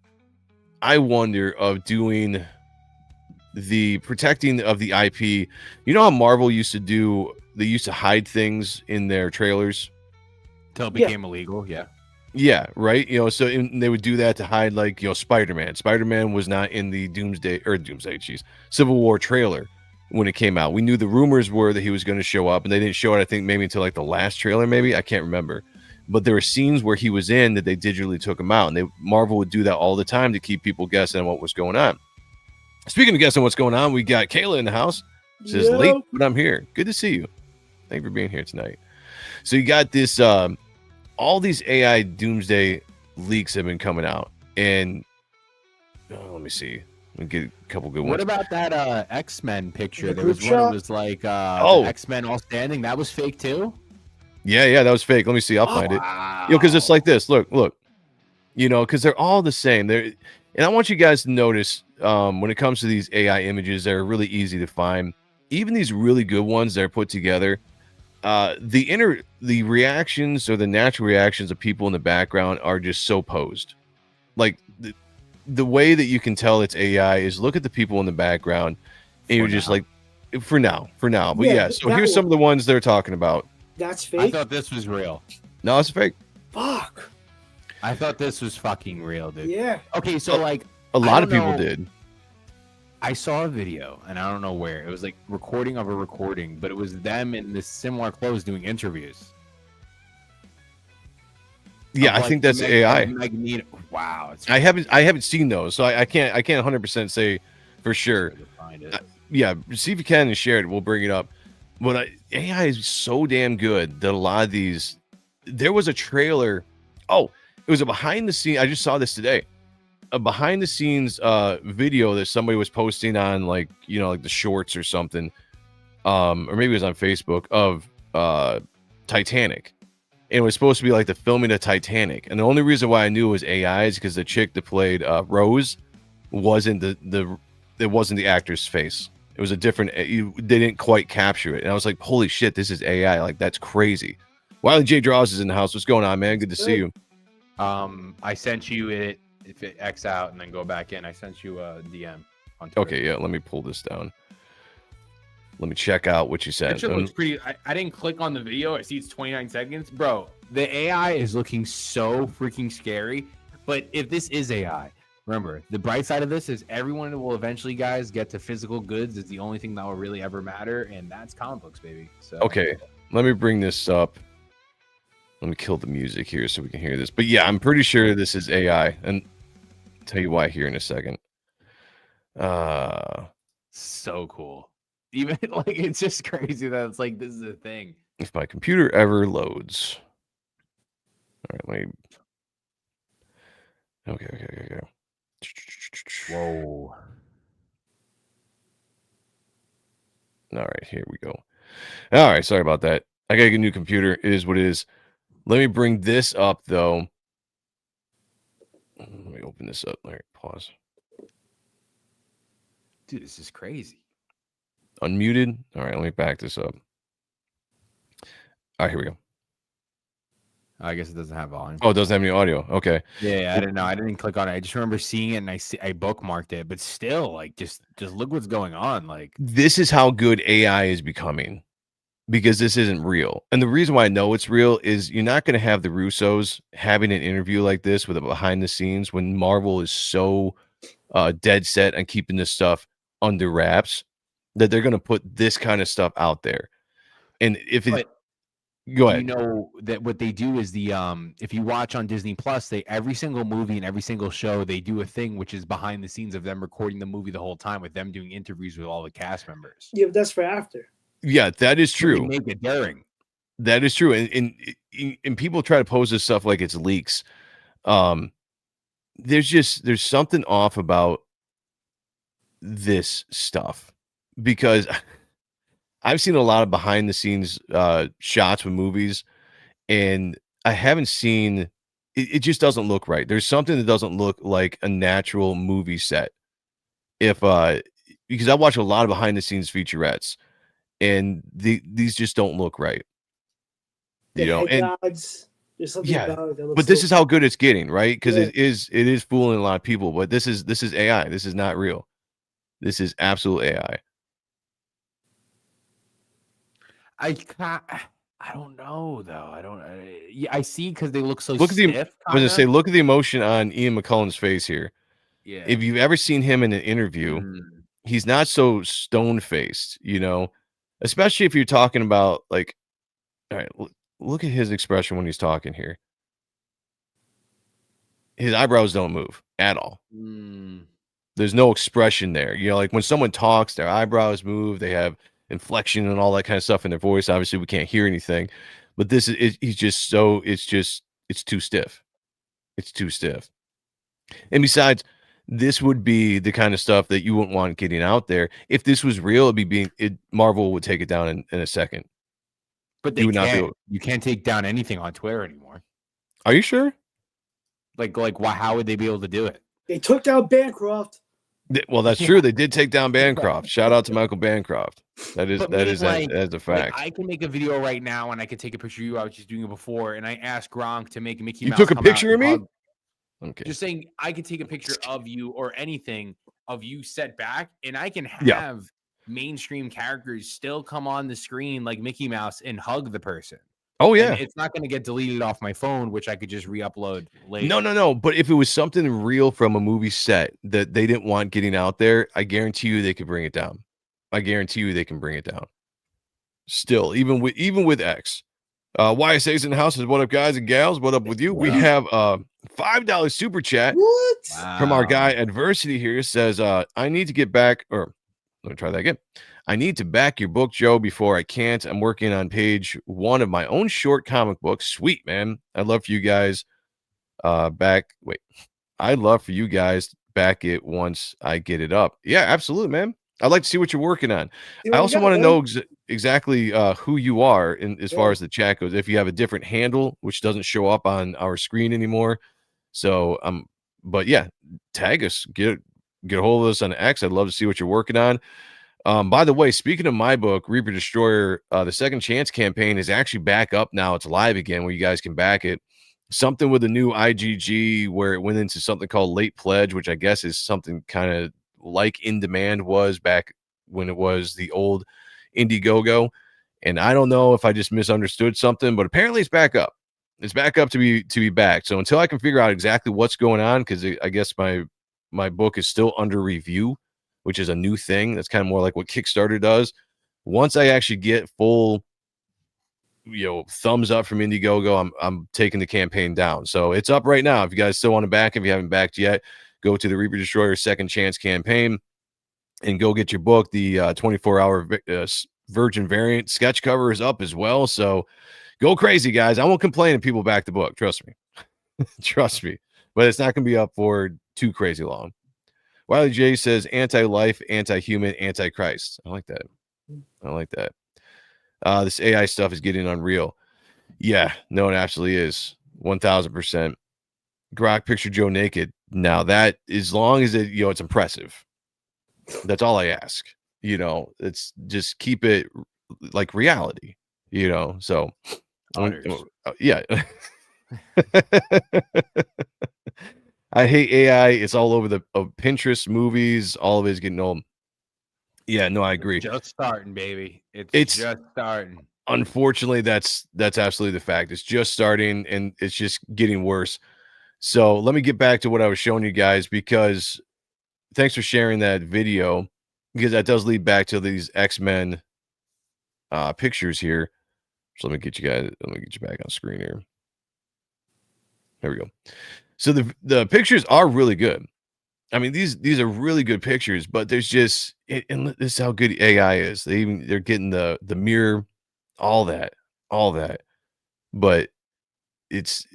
I wonder, of doing the protecting of the IP. You know how Marvel used to do? They used to hide things in their trailers till it became illegal. Yeah. Yeah, right. So they would do that to hide, like, Spider-Man. Spider-Man was not in the Doomsday, Civil War trailer when it came out. We knew the rumors were that he was going to show up, and they didn't show it, I think, maybe until like the last trailer, maybe. I can't remember. But there were scenes where he was in that they digitally took him out, and Marvel would do that all the time to keep people guessing on what was going on. Speaking of guessing what's going on, we got Kayla in the house. Says, late, but I'm here. Good to see you. Thank you for being here tonight. So you got this... all these AI Doomsday leaks have been coming out, and let me see. Let me get a couple good ones. What about that X-Men picture? There was one that was like X-Men all standing. That was fake too? Yeah, that was fake. Let me see. I'll find it. Because it's like this. Look. Because they're all the same. And I want you guys to notice when it comes to these AI images, they're really easy to find. Even these really good ones that are put together, the reactions or the natural reactions of people in the background are just so posed. Like the way that you can tell it's AI is look at the people in the background, and you're just like, for now. But yeah, so here's some of the ones they're talking about. That's fake. I thought this was real. No, it's fake. Fuck. I thought this was fucking real, dude. Yeah. Okay, so like a lot of people did. I saw a video, and I don't know where. It was like recording of a recording, but it was them in this similar clothes doing interviews. Yeah, I think that's AI. Wow. I haven't seen those, so I can't 100% say for sure. Yeah, see if you can and share it. We'll bring it up. But AI is so damn good that a lot of these. There was a trailer. Oh, it was a behind the scene. I just saw this today. A behind the scenes video that somebody was posting on like the shorts or something, or maybe it was on Facebook of Titanic. And it was supposed to be like the filming of Titanic. And the only reason why I knew it was AI is because the chick that played Rose wasn't it wasn't the actor's face. It was a different. They didn't quite capture it. And I was like, holy shit, this is AI. Like, that's crazy. Wiley J. Draws is in the house. What's going on, man? Good to see you. I sent you it. If it X out and then go back in, I sent you a DM on Twitter. Okay, yeah. Let me pull this down. Let me check out what you sent. That looks pretty. I didn't click on the video. I see it's 29 seconds, bro. The AI is looking so freaking scary. But if this is AI, remember the bright side of this is everyone will eventually, guys, get to physical goods. Is the only thing that will really ever matter, and that's comic books, baby. So okay, let me bring this up. Let me kill the music here so we can hear this. But yeah, I'm pretty sure this is AI, and I'll tell you why here in a second. So cool. Even like it's just crazy that it's like this is a thing. If my computer ever loads. All right, let me. Okay. Whoa. All right, here we go. All right, sorry about that. I gotta get a new computer. It is what it is. Let me bring this up though. Let me open this up. All right, pause. Dude, this is crazy. Unmuted. All right, let me back this up. All right, here we go. I guess it doesn't have volume. Oh, it doesn't have any audio. Okay. Yeah, I didn't know. I didn't click on it. I just remember seeing it and I bookmarked it. But still, like, just look what's going on. Like, this is how good AI is becoming, because this isn't real. And the reason why I know it's real is you're not going to have the Russos having an interview like this with a behind the scenes when Marvel is so dead set on keeping this stuff under wraps that they're going to put this kind of stuff out there. And if it. Go ahead. You know that what they do is the if you watch on Disney Plus, they every single movie and every single show they do a thing which is behind the scenes of them recording the movie the whole time with them doing interviews with all the cast members. Yeah, but that's for after. Yeah, that is true. They make it daring. That is true, and people try to pose this stuff like it's leaks. There's something off about this stuff because. I've seen a lot of behind the scenes shots with movies, and I haven't seen it just doesn't look right. There's something that doesn't look like a natural movie set. Because I watch a lot of behind the scenes featurettes, and these just don't look right. You know, and there's something about it that looks but this is how good it's getting, right? Because it is fooling a lot of people, but this is AI. This is not real. This is absolute AI. I don't know though. I don't. Yeah, I see because they look so Look at the. stiff. I was gonna say, kinda. look at the emotion on Ian McCullen's face here. Yeah. If you've ever seen him in an interview, he's not so stone faced, you know, especially if you're talking about like, all right, look at his expression when he's talking here. His eyebrows don't move at all. There's no expression there. You know, like when someone talks, their eyebrows move, they have inflection and all that kind of stuff in their voice. Obviously, we can't hear anything, but this is he's just so it's too stiff. It's too stiff. And besides, this would be the kind of stuff that you wouldn't want getting out there. If this was real, Marvel would take it down in a second. But they can't. You can't take down anything on Twitter anymore. Are you sure? Like why? How would they be able to do it? They took down Bancroft. Well, that's true. They did take down Bancroft. Shout out to Michael Bancroft. That is a fact. Like, I can make a video right now and I can take a picture of you. I was just doing it before, and I asked Gronk to make Mickey Mouse. You took a picture of me? Okay. Just saying, I could take a picture of you or anything of you set back, and I can have mainstream characters still come on the screen like Mickey Mouse and hug the person. Oh yeah, and it's not going to get deleted off my phone, which I could just re-upload later. No. But if it was something real from a movie set that they didn't want getting out there, I guarantee you they could bring it down. I guarantee you they can bring it down. Still, even with X, YSA's in the house. What up, guys and gals? What up with you? Wow. We have $5 super chat from our guy Adversity here. Says, I need to get back, or let me try that again. I need to back your book, Joe, before I can't. I'm working on page 1 of my own short comic book. Sweet, man. I'd love for you guys I'd love for you guys to back it once I get it up. Yeah, absolutely, man. I'd like to see what you're working on. I also want to know exactly who you are as far as the chat goes. If you have a different handle, which doesn't show up on our screen anymore. So, but yeah, tag us, get a hold of us on X. I'd love to see what you're working on. By the way, speaking of my book, Reaper Destroyer, the Second Chance campaign is actually back up now. It's live again where you guys can back it. Something with a new IGG where it went into something called Late Pledge, which I guess is something kind of like In Demand was back when it was the old Indiegogo. And I don't know if I just misunderstood something, but apparently it's back up. It's back up to be back. So until I can figure out exactly what's going on, because I guess my book is still under review, which is a new thing. That's kind of more like what Kickstarter does. Once I actually get full, thumbs up from Indiegogo, I'm taking the campaign down. So it's up right now. If you guys still want to back, if you haven't backed yet, go to the Reaper Destroyer Second Chance campaign and go get your book. The 24-hour Virgin variant sketch cover is up as well. So go crazy, guys. I won't complain if people back the book. Trust me. Trust me. But it's not going to be up for too crazy long. Wiley J says anti-life, anti-human, anti-Christ. I like that. I like that. This AI stuff is getting unreal. Yeah, no, it absolutely is. 1000%. Grok picture Joe naked. Now that, as long as it's impressive. That's all I ask. It's just keep it like reality. So yeah. I hate AI. It's all over the Pinterest, movies. All of it is getting old. Yeah, no, I agree. It's just starting, baby. It's just starting. Unfortunately, that's absolutely the fact. It's just starting, and it's just getting worse. So let me get back to what I was showing you guys, because thanks for sharing that video, because that does lead back to these X-Men pictures here. So let me get you back on screen here. There we go. So the pictures are really good. I mean, these are really good pictures, but there's just, and this is how good AI is. They're getting the mirror, all that. But it's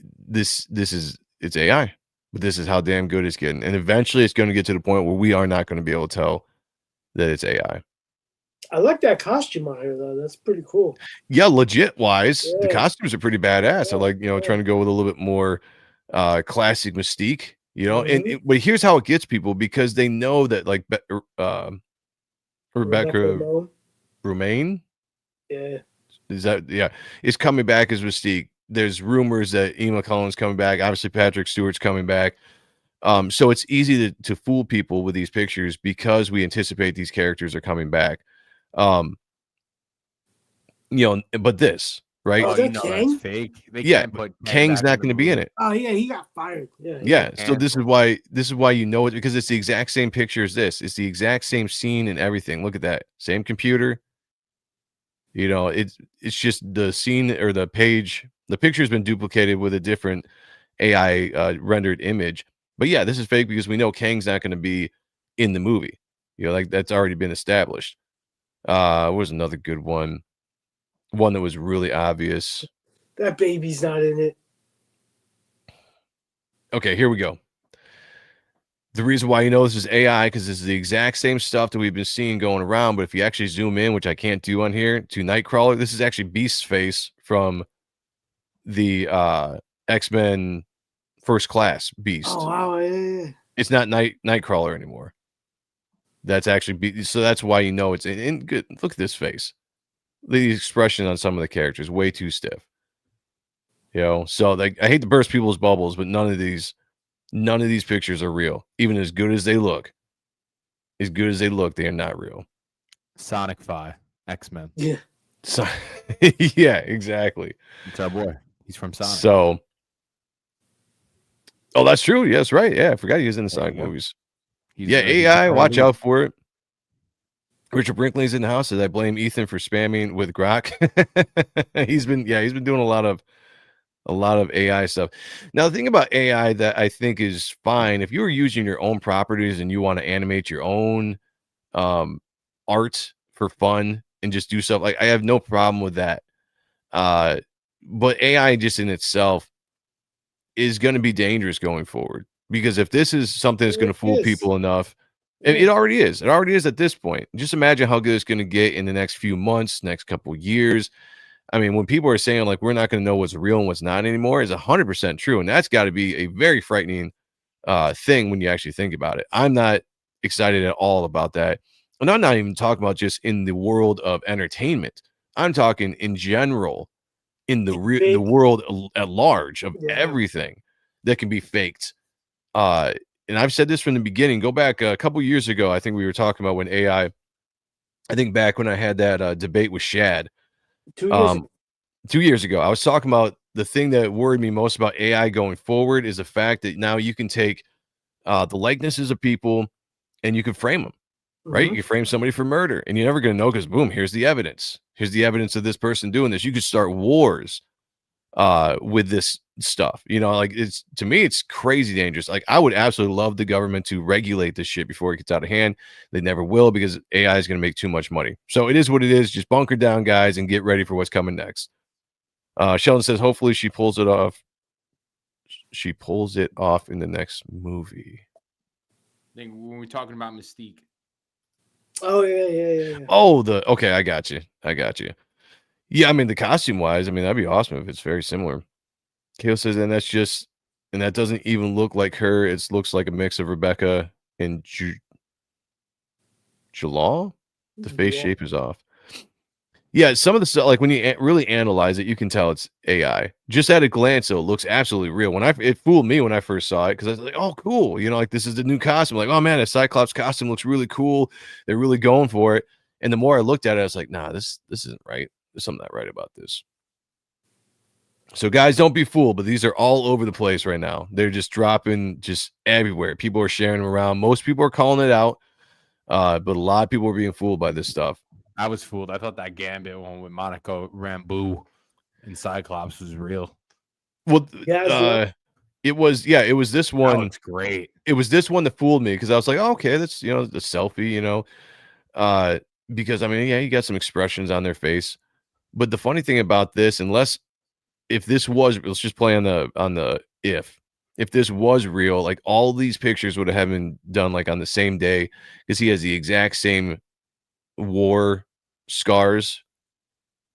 AI. But this is how damn good it's getting. And eventually it's going to get to the point where we are not going to be able to tell that it's AI. I like that costume on her, though. That's pretty cool. Yeah, legit wise, the costumes are pretty badass. I like, trying to go with a little bit more classic mystique, but here's how it gets people, because they know that like Rebecca Romaine, is coming back as Mystique. There's rumors that Ian McCullen's coming back. Obviously, Patrick Stewart's coming back. So it's easy to fool people with these pictures because we anticipate these characters are coming back. But this, right? Oh, is that Kang? That's fake. They Yeah, can't put Kang's back not in the going to be in movie. it. Oh yeah, he got fired. Yeah. Yeah, so this is why you know it, because it's the exact same picture as this. It's the exact same scene and everything. Look at that. Same computer. It's just the scene or the page, the picture's been duplicated with a different AI rendered image. But yeah, this is fake because we know Kang's not going to be in the movie. Like that's already been established. What was another good one? One that was really obvious. That baby's not in it. Okay, here we go. The reason why you know this is AI, because this is the exact same stuff that we've been seeing going around. But if you actually zoom in, which I can't do on here, to Nightcrawler, this is actually Beast's face from the X-Men First Class Beast. Oh wow, yeah. It's not Nightcrawler anymore. That's actually so that's why you know it's in good. Look at this face. The expression on some of the characters way too stiff. So like I hate to burst people's bubbles, but none of these pictures are real. Even as good as they look, they are not real. Sonic 5, X-Men. Yeah. So, yeah, exactly. It's our boy. He's from Sonic. So, oh, that's true. Yes, right. Yeah, I forgot he was in the Sonic movies. He's AI, watch out for it. Richard Brinkley's in the house. As I blame Ethan for spamming with Grok. he's been doing a lot of AI stuff. Now, the thing about AI that I think is fine, if you were using your own properties and you want to animate your own art for fun and just do stuff, like I have no problem with that. But AI just in itself is going to be dangerous going forward, because if this is something that's going to fool people enough, it already is. It already is at this point. Just imagine how good it's going to get in the next few months, next couple years. I mean, when people are saying like we're not going to know what's real and what's not anymore, is 100% true, and that's got to be a very frightening thing when you actually think about it. I'm not excited at all about that, and I'm not even talking about just in the world of entertainment. I'm talking in general, in the world at large of everything that can be faked. And I've said this from the beginning. Go back a couple years ago. I think we were talking about when AI. I think back when I had that debate with Shad. 2 years ago, I was talking about the thing that worried me most about AI going forward is the fact that now you can take the likenesses of people and you can frame them, right? You can frame somebody for murder, and you're never going to know because boom, here's the evidence. Here's the evidence of this person doing this. You could start wars with this stuff. Like to me, it's crazy dangerous. Like I would absolutely love the government to regulate this shit before it gets out of hand. They never will, because AI is going to make too much money. So it is what it is. Just bunker down, guys, and get ready for what's coming next. Sheldon says hopefully she pulls it off. She pulls it off in the next movie. I think when we're talking about Mystique. Oh yeah. Oh, okay, I got you. Yeah, I mean the costume wise, I mean that'd be awesome if it's very similar. Kale says, and that doesn't even look like her. It looks like a mix of Rebecca and Jalal. The face shape is off. Yeah, some of the stuff, like when you really analyze it, you can tell it's AI. Just at a glance, though, it looks absolutely real. It fooled me when I first saw it, because I was like, "Oh, cool!" Like this is the new costume. Like, oh man, a Cyclops costume looks really cool. They're really going for it. And the more I looked at it, I was like, "Nah, this isn't right. There's something not right about this." So, guys, don't be fooled. But these are all over the place right now. They're just dropping just everywhere. People are sharing them around. Most people are calling it out, but a lot of people are being fooled by this stuff. I was fooled. I thought that Gambit one with Monica Rambeau and Cyclops was real. Well, it was this one. Oh, it's great. It was this one that fooled me, because I was like, oh, okay, that's the selfie, because I mean, yeah, you got some expressions on their face. But the funny thing about this, if this was, let's just play on the if this was real, like all these pictures would have been done like on the same day, because he has the exact same war scars.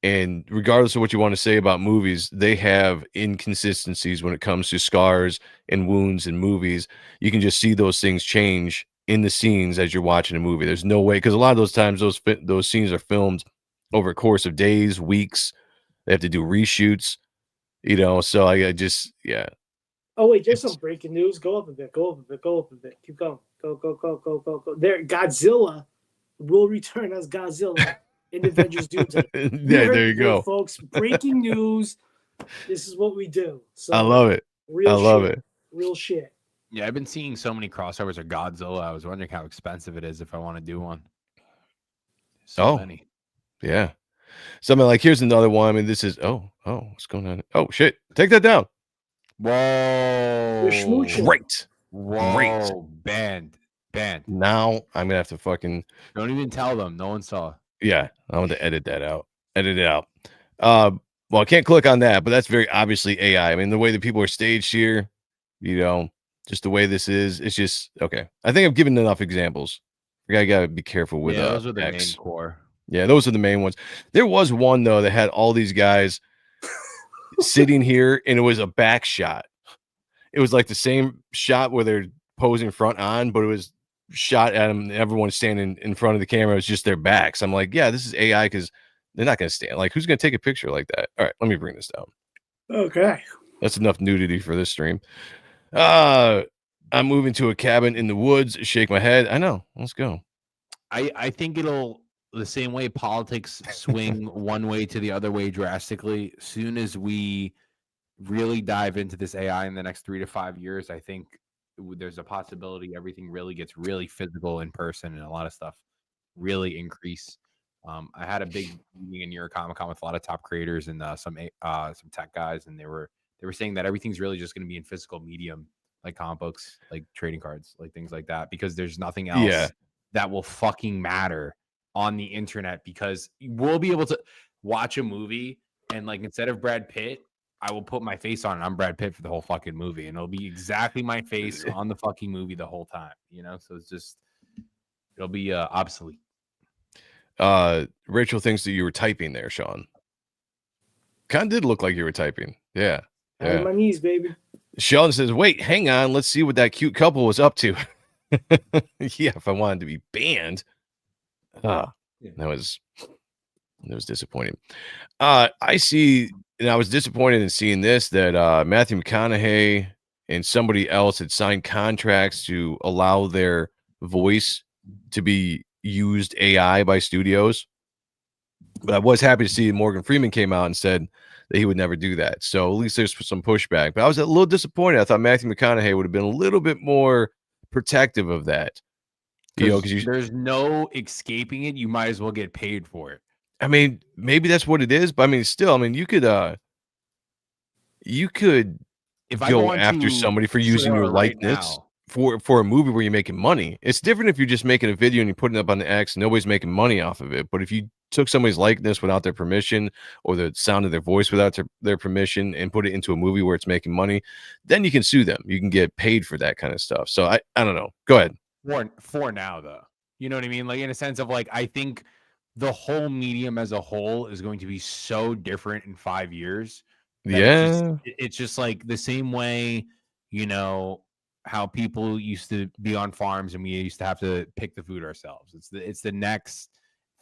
And regardless of what you want to say about movies, they have inconsistencies when it comes to scars and wounds in movies. You can just see those things change in the scenes as you're watching a movie. There's no way, because a lot of those times those scenes are filmed over a course of days, weeks. They have to do reshoots, so I just, yeah. Oh wait, there's some breaking news. Go up a bit. Go up a bit. Go up a bit. Keep going. Go. There, Godzilla will return as Godzilla in Avengers Doomsday. Yeah, there you go, folks. Breaking news. This is what we do. So I love it. Real I love shit. it. Real shit. Yeah, I've been seeing so many crossovers of Godzilla. I was wondering how expensive it is if I want to do one. So many. Yeah. Something like, here's another one. I mean, this is what's going on? Oh shit! Take that down. Whoa! Great. Whoa! Great. Banned. Now I'm gonna have to fucking. Don't even tell them. No one saw. Yeah, I'm gonna edit that out. Edit it out. Well, I can't click on that, but that's very obviously AI. I mean, the way that people are staged here, just the way this is, it's just okay. I think I've given enough examples. I gotta be careful with those are the X. main core. Yeah, those are the main ones. There was one though that had all these guys sitting here, and it was a back shot. It was like the same shot where they're posing front on, but it was shot at them. Everyone standing in front of the camera. It's just their backs. I'm like, yeah, this is AI because they're not going to stand. Like, who's going to take a picture like that? All right, let me bring this down. Okay, that's enough nudity for this stream. I'm moving to a cabin in the woods. Shake my head. I know. Let's go. I think it'll the same way politics swing one way to the other way drastically. Soon as we really dive into this AI in the next 3 to 5 years, I think there's a possibility everything really gets really physical in person, and a lot of stuff really increase. I had a big meeting in New York Comic Con with a lot of top creators and some tech guys, and they were saying that everything's really just going to be in physical medium, like comic books, like trading cards, like things like that, because there's nothing else that will fucking matter on the internet, because we'll be able to watch a movie and, like, instead of Brad Pitt, I will put my face on it. I'm Brad Pitt for the whole fucking movie, and it'll be exactly my face on the fucking movie the whole time, so it's just, it'll be obsolete. Rachel thinks that you were typing there, Sean. Kind of did look like you were typing. Yeah. On my knees, baby. Sheldon says, wait, hang on, let's see what that cute couple was up to. Yeah, if I wanted to be banned. That was disappointing. I see, and I was disappointed in seeing this, that Matthew McConaughey and somebody else had signed contracts to allow their voice to be used AI by studios. But I was happy to see Morgan Freeman came out and said that he would never do that. So at least there's some pushback. But I was a little disappointed. I thought Matthew McConaughey would have been a little bit more protective of that. Because there's no escaping it. You might as well get paid for it. I mean, maybe that's what it is, but I mean, still, I mean, you could if go after somebody for using your likeness for a movie where you're making money. It's different if you're just making a video and you're putting it up on the X and nobody's making money off of it. But if you took somebody's likeness without their permission, or the sound of their voice without their permission, and put it into a movie where it's making money, then you can sue them. You can get paid for that kind of stuff. So I don't know. Go ahead. For now, though, you know what I mean? Like, in a sense of, like, I think the whole medium as a whole is going to be so different in 5 years. Yeah. It's just like the same way, how people used to be on farms and we used to have to pick the food ourselves. It's the next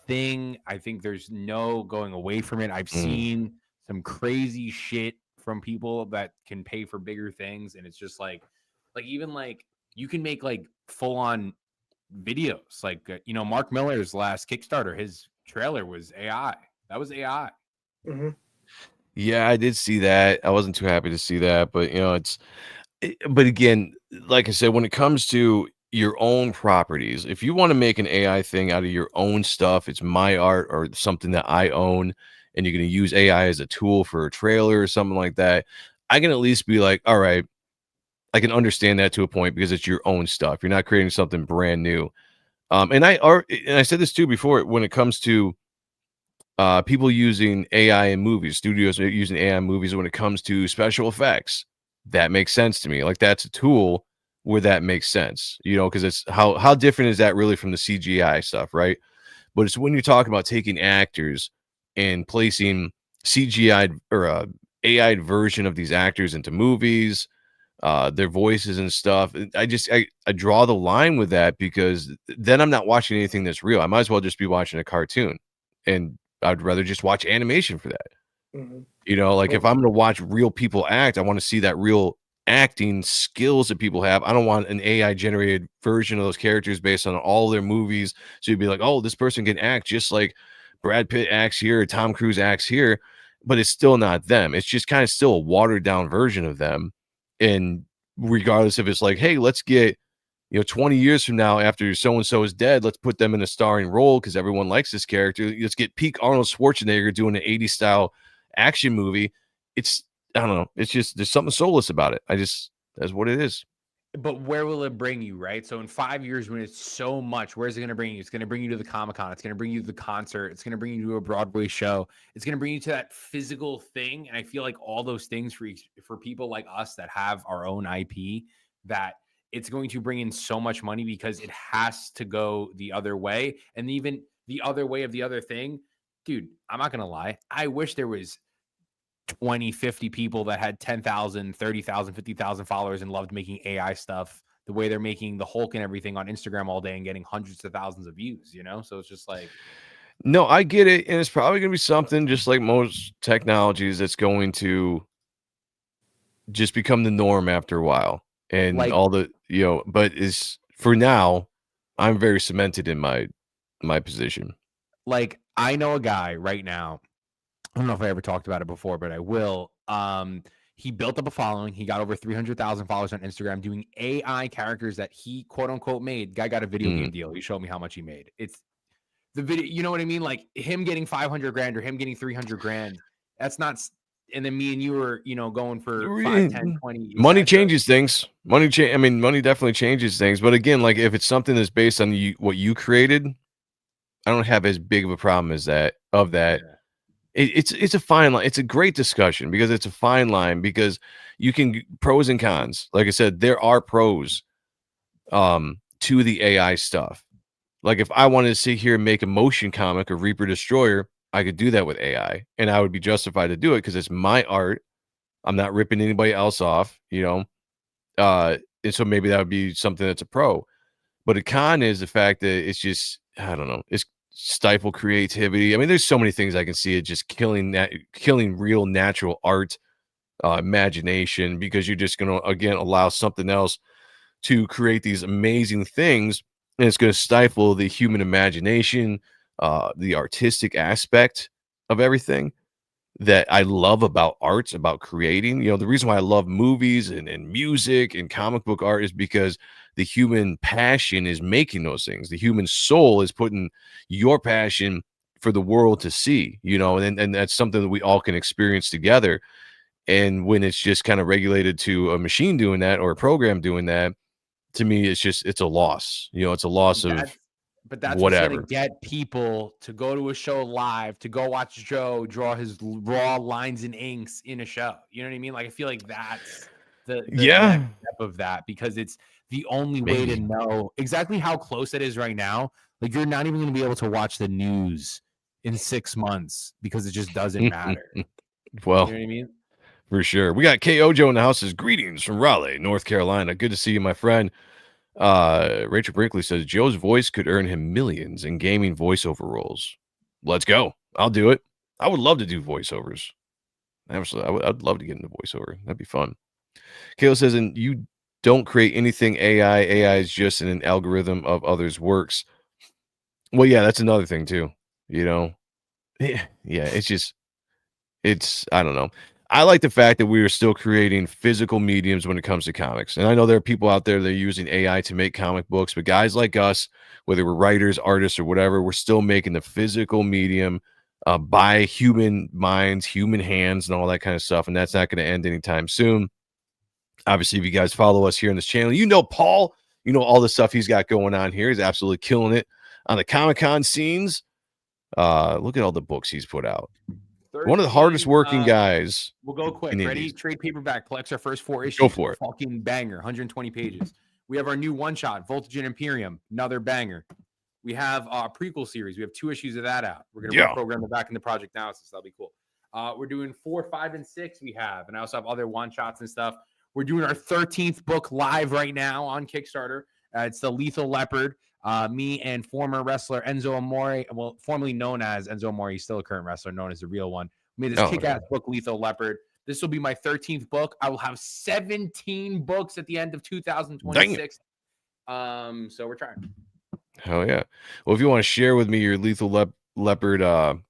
thing. I think there's no going away from it. I've seen some crazy shit from people that can pay for bigger things. And it's just like even like you can make like full on videos. Like, Mark Miller's last Kickstarter, his trailer was AI. That was AI. Mm-hmm. Yeah, I did see that. I wasn't too happy to see that, but but again, like I said, when it comes to your own properties, if you want to make an AI thing out of your own stuff, it's my art or something that I own, and you're going to use AI as a tool for a trailer or something like that, I can at least be like, all right, I can understand that to a point, because it's your own stuff. You're not creating something brand new. And I said this too before, when it comes to people using AI in movies, studios are using AI in movies, when it comes to special effects, that makes sense to me. Like, that's a tool where that makes sense, because it's how different is that really from the CGI stuff, right? But it's when you're talking about taking actors and placing CGI or AI version of these actors into movies, their voices and stuff. I draw the line with that, because then I'm not watching anything that's real. I might as well just be watching a cartoon, and I'd rather just watch animation for that. Mm-hmm. If I'm going to watch real people act, I want to see that real acting skills that people have. I don't want an AI generated version of those characters based on all their movies. So you'd be like, oh, this person can act just like Brad Pitt acts here, or Tom Cruise acts here, but it's still not them. It's just kind of still a watered down version of them. And regardless if it's like, hey, let's get 20 years from now, after so and so is dead, let's put them in a starring role because everyone likes this character. Let's get peak Arnold Schwarzenegger doing an 80s style action movie. It's, I don't know. It's just, there's something soulless about it. That's what it is. But where will it bring you, right? So in 5 years, when it's so much, where's it going to bring you? It's going to bring you to the Comic-Con. It's going to bring you to the concert. It's going to bring you to a Broadway show. It's going to bring you to that physical thing. And I feel like all those things for people like us that have our own IP, that it's going to bring in so much money because it has to go the other way. And even the other way of the other thing, dude, I'm not going to lie. I wish there was 20, 50 people that had 10,000, 30,000, 50,000 followers and loved making AI stuff the way they're making the Hulk and everything on Instagram all day and getting hundreds of thousands of views, So it's just like, no, I get it. And it's probably going to be something just like most technologies that's going to just become the norm after a while. And like, all the, but is for now, I'm very cemented in my position. Like, I know a guy right now. I don't know if I ever talked about it before, but I will. He built up a following. He got over 300,000 followers on Instagram doing AI characters that he quote unquote made. Guy got a video game deal. He showed me how much he made. It's the video. You know what I mean? Like him getting 500 grand or him getting 300 grand. That's not. And then me and you were, going for 5, 10, 20. Money changes things. Money definitely changes things. But again, like if it's something that's based on what you created, I don't have as big of a problem as that. Yeah. It's a fine line. It's a great discussion because it's a fine line because you can pros and cons. Like I said, there are pros to the AI stuff. Like if I wanted to sit here and make a motion comic or Reaper Destroyer, I could do that with AI and I would be justified to do it because it's my art. I'm not ripping anybody else off, and so maybe that would be something that's a pro. But a con is the fact that it's just, I don't know, it's stifle creativity. I mean, there's so many things I can see it just killing real natural art, imagination, because you're just going to, again, allow something else to create these amazing things. And it's going to stifle the human imagination, the artistic aspect of everything that I love about arts, about creating. The reason why I love movies and music and comic book art is because the human passion is making those things. The human soul is putting your passion for the world to see, and that's something that we all can experience together. And when it's just kind of regulated to a machine doing that or a program doing that, to me, it's a loss. It's a loss of. But that's whatever. What's going to get people to go to a show live, to go watch Joe draw his raw lines and inks in a show. You know what I mean? Like, I feel like that's the next step of that, because it's the only way to know exactly how close it is right now. Like, you're not even going to be able to watch the news in 6 months because it just doesn't matter. Well, you know what I mean? For sure. We got K.O. Joe in the house. Says, greetings from Raleigh, North Carolina. Good to see you, my friend. Rachel Brinkley says Joe's voice could earn him millions in gaming voiceover roles. Let's go. I'll do it. I would love to do voiceovers. Absolutely. I'd love to get into voiceover. That'd be fun. Kayla says, and you don't create anything AI. AI is just an algorithm of others' works. Well, yeah, that's another thing too. Yeah, it's I don't know. I like the fact that we are still creating physical mediums when it comes to comics. And I know there are people out there that are using AI to make comic books, but guys like us, whether we're writers, artists, or whatever, we're still making the physical medium by human minds, human hands, and all that kind of stuff. And that's not going to end anytime soon. Obviously, if you guys follow us here on this channel, Paul, all the stuff he's got going on here. He's absolutely killing it on the Comic-Con scenes. Look at all the books he's put out. 13, one of the hardest working guys. We'll go quick. Ready? Trade paperback collects our first 4 issues. Go for it. Fucking banger. 120 pages. We have our new one-shot, Voltage and Imperium. Another banger. We have our prequel series. We have 2 issues of that out. We're going to program it back into Project Analysis. That'll be cool. We're doing 4, 5, and 6 we have. And I also have other one-shots and stuff. We're doing our 13th book live right now on Kickstarter. It's The Lethal Leopard. Me and former wrestler Enzo Amore, well, formerly known as Enzo Amore, he's still a current wrestler, known as the real one, made this kick-ass book, Lethal Leopard. This will be my 13th book. I will have 17 books at the end of 2026. So we're trying. Hell yeah. Well, if you want to share with me your Lethal Leopard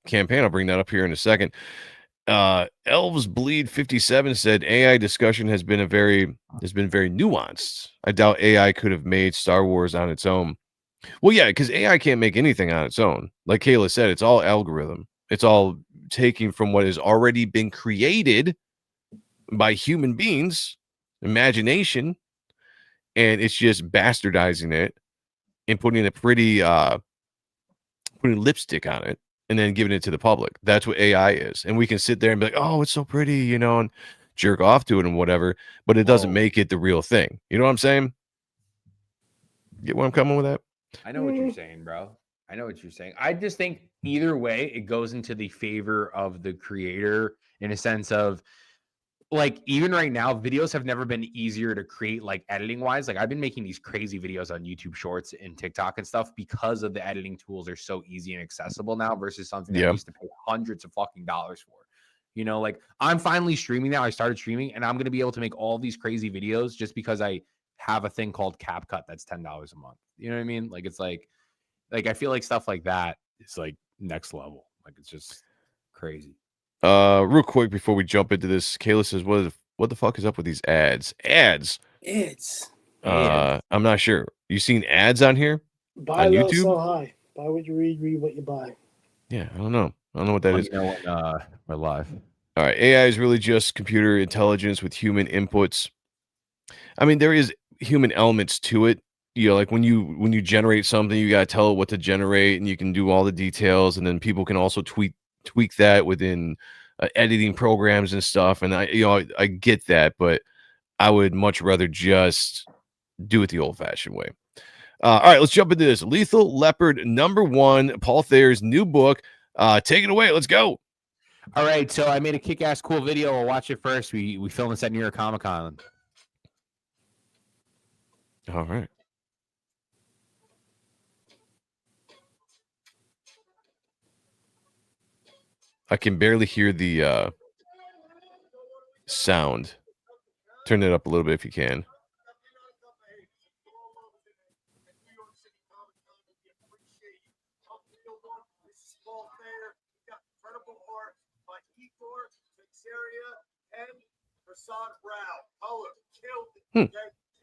campaign, I'll bring that up here in a second. Elves Bleed 57 said AI discussion has been very nuanced. I doubt AI could have made Star Wars on its own. Well, yeah, because AI can't make anything on its own. Like Kayla said, it's all algorithm. It's all taking from what has already been created by human beings, imagination, and it's just bastardizing it and putting a pretty putting lipstick on it and then giving it to the public. That's what AI is. And we can sit there and be like, oh, it's so pretty, you know, and jerk off to it and whatever, but it doesn't make it the real thing. You know what I'm saying? Get where I'm coming with that? I know what you're saying, bro. I know what you're saying. I just think either way, it goes into the favor of the creator in a sense of, like, even right now, videos have never been easier to create, like, editing wise. Like, I've been making these crazy videos on YouTube Shorts and TikTok and stuff because of the editing tools are so easy and accessible now versus something that I used to pay hundreds of fucking dollars for. You know, like, I'm finally streaming now. I started streaming and I'm going to be able to make all these crazy videos just because I have a thing called CapCut that's $10 a month. You know what I mean? Like, it's like I feel like stuff like that is like next level. Like, it's just crazy. Real quick before we jump into this, Kayla says, what the fuck is up with these ads? Ads. I'm not sure. You seen ads on here? Buy on low, YouTube? sell high. Buy what you read what you buy. Yeah, I don't know what that is. We're live. All right, AI is really just computer intelligence with human inputs. I mean, there is human elements to it. You know, like when you generate something, you gotta tell it what to generate, and you can do all the details, and then people can also tweak that within editing programs and stuff. And I get that, but I would much rather just do it the old-fashioned way. All right, let's jump into this. Lethal Leopard #1, Paul Thayer's new book. Take it away. Let's go. All right, so I made a kick-ass cool video. We'll watch it first. We filmed this at New York Comic Con. All right. I can barely hear the sound. Turn it up a little bit if you can.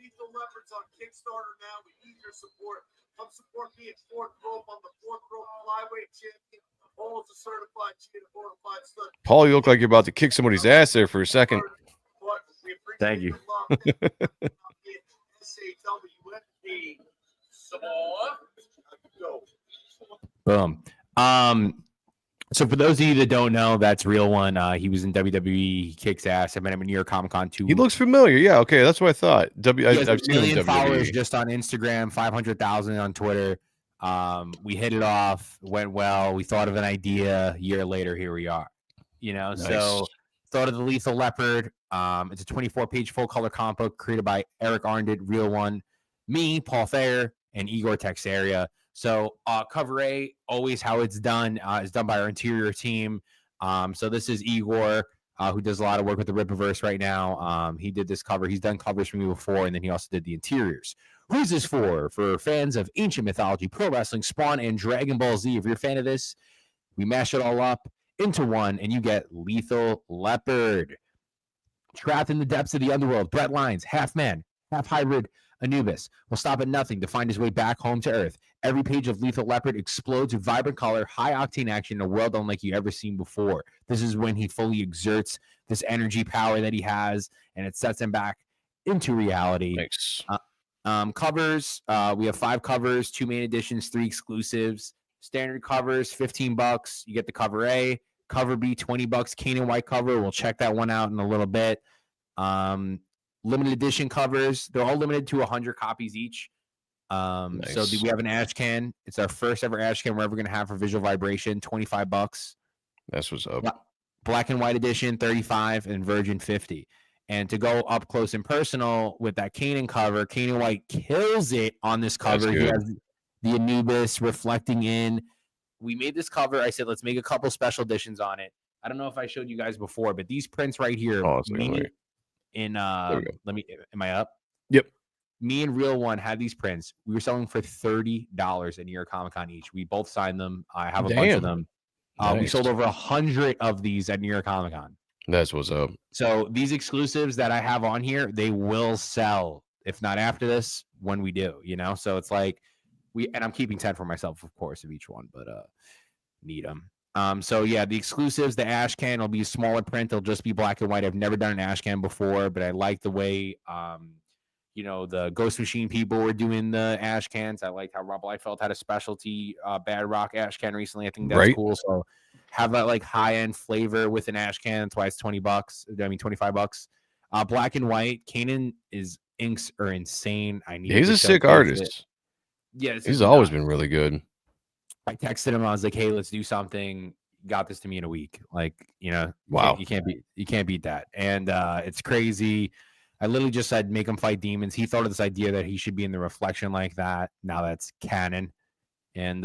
Lethal Leopards on Kickstarter now. We need your support. Come support me at Fourth Rope. I'm the Fourth Rope Flyweight Champion. Paul's a certified champion, fortified stud. Paul, you look like you're about to kick somebody's ass there for a second. Thank you. Boom. So for those of you that don't know, that's Real One. He was in WWE. He kicks ass. I met him in New York Comic Con 2. He looks familiar. Yeah, okay, that's what I thought. I've seen him in WWE. Followers just on Instagram, 500,000 on Twitter. We hit it off, went well. We thought of an idea. A year later, here we are. You know, Nice. So thought of the Lethal Leopard. It's a 24-page full-color comic book created by Eric Ahrent, Real One, me, Paul Thayer, and Igor Teixeira. So cover A, always how it's done, is done by our interior team. So this is Igor, who does a lot of work with the Rippaverse right now. He did this cover. He's done covers for me before, and then he also did the interiors. Who's this for? For fans of ancient mythology, pro wrestling, Spawn, and Dragon Ball Z. If you're a fan of this, we mash it all up into one, and you get Lethal Leopard. Trapped in the depths of the underworld, Brett Lyons, half man, half hybrid Anubis, will stop at nothing to find his way back home to Earth. Every page of Lethal Leopard explodes with vibrant color, high-octane action in a world unlike you've ever seen before. This is when he fully exerts this energy power that he has, and it sets him back into reality. Thanks. Covers, we have 5 covers, 2 main editions, 3 exclusives. Standard covers, $15. You get the cover A. Cover B, $20. Cane White cover. We'll check that one out in a little bit. Limited edition covers. They're all limited to 100 copies each. Nice. So we have an ash can. It's our first ever ash can we're ever going to have for Visual Vibration, $25. That's what's up. Black and white edition, $35, and Virgin, $50. And to go up close and personal with that Kanan cover, Kanan White kills it on this cover. He has the Anubis reflecting in. We made this cover. I said, let's make a couple special editions on it. I don't know if I showed you guys before, but these prints right here, Oh, so me wait. in There we go. let me, am I up? Yep. Me and Real One had these prints. We were selling for $30 at New York Comic Con each. We both signed them. I have a bunch of them. We Nice. sold over 100 of these at New York Comic Con. That's what's up. So these exclusives that I have on here, they will sell, if not after this, when we do, you know? So it's like and I'm keeping 10 for myself, of course, of each one, but need them. So yeah, the exclusives, the ash can will be a smaller print. They'll just be black and white. I've never done an ash can before, but I like the way you know, the Ghost Machine people were doing the ash cans. I liked how Rob Liefeld had a specialty Bad Rock ash can recently. I think that's cool. So have that like high-end flavor with an ash can. That's why it's $25. Black and white. Kanan inks are insane. He's a sick artist. Yeah, he's always been really good. I texted him. I was like, "Hey, let's do something." Got this to me in a week. Like, you know, wow, you can't beat that. And it's crazy. I literally just said, make him fight demons. He thought of this idea that he should be in the reflection like that. Now that's canon. And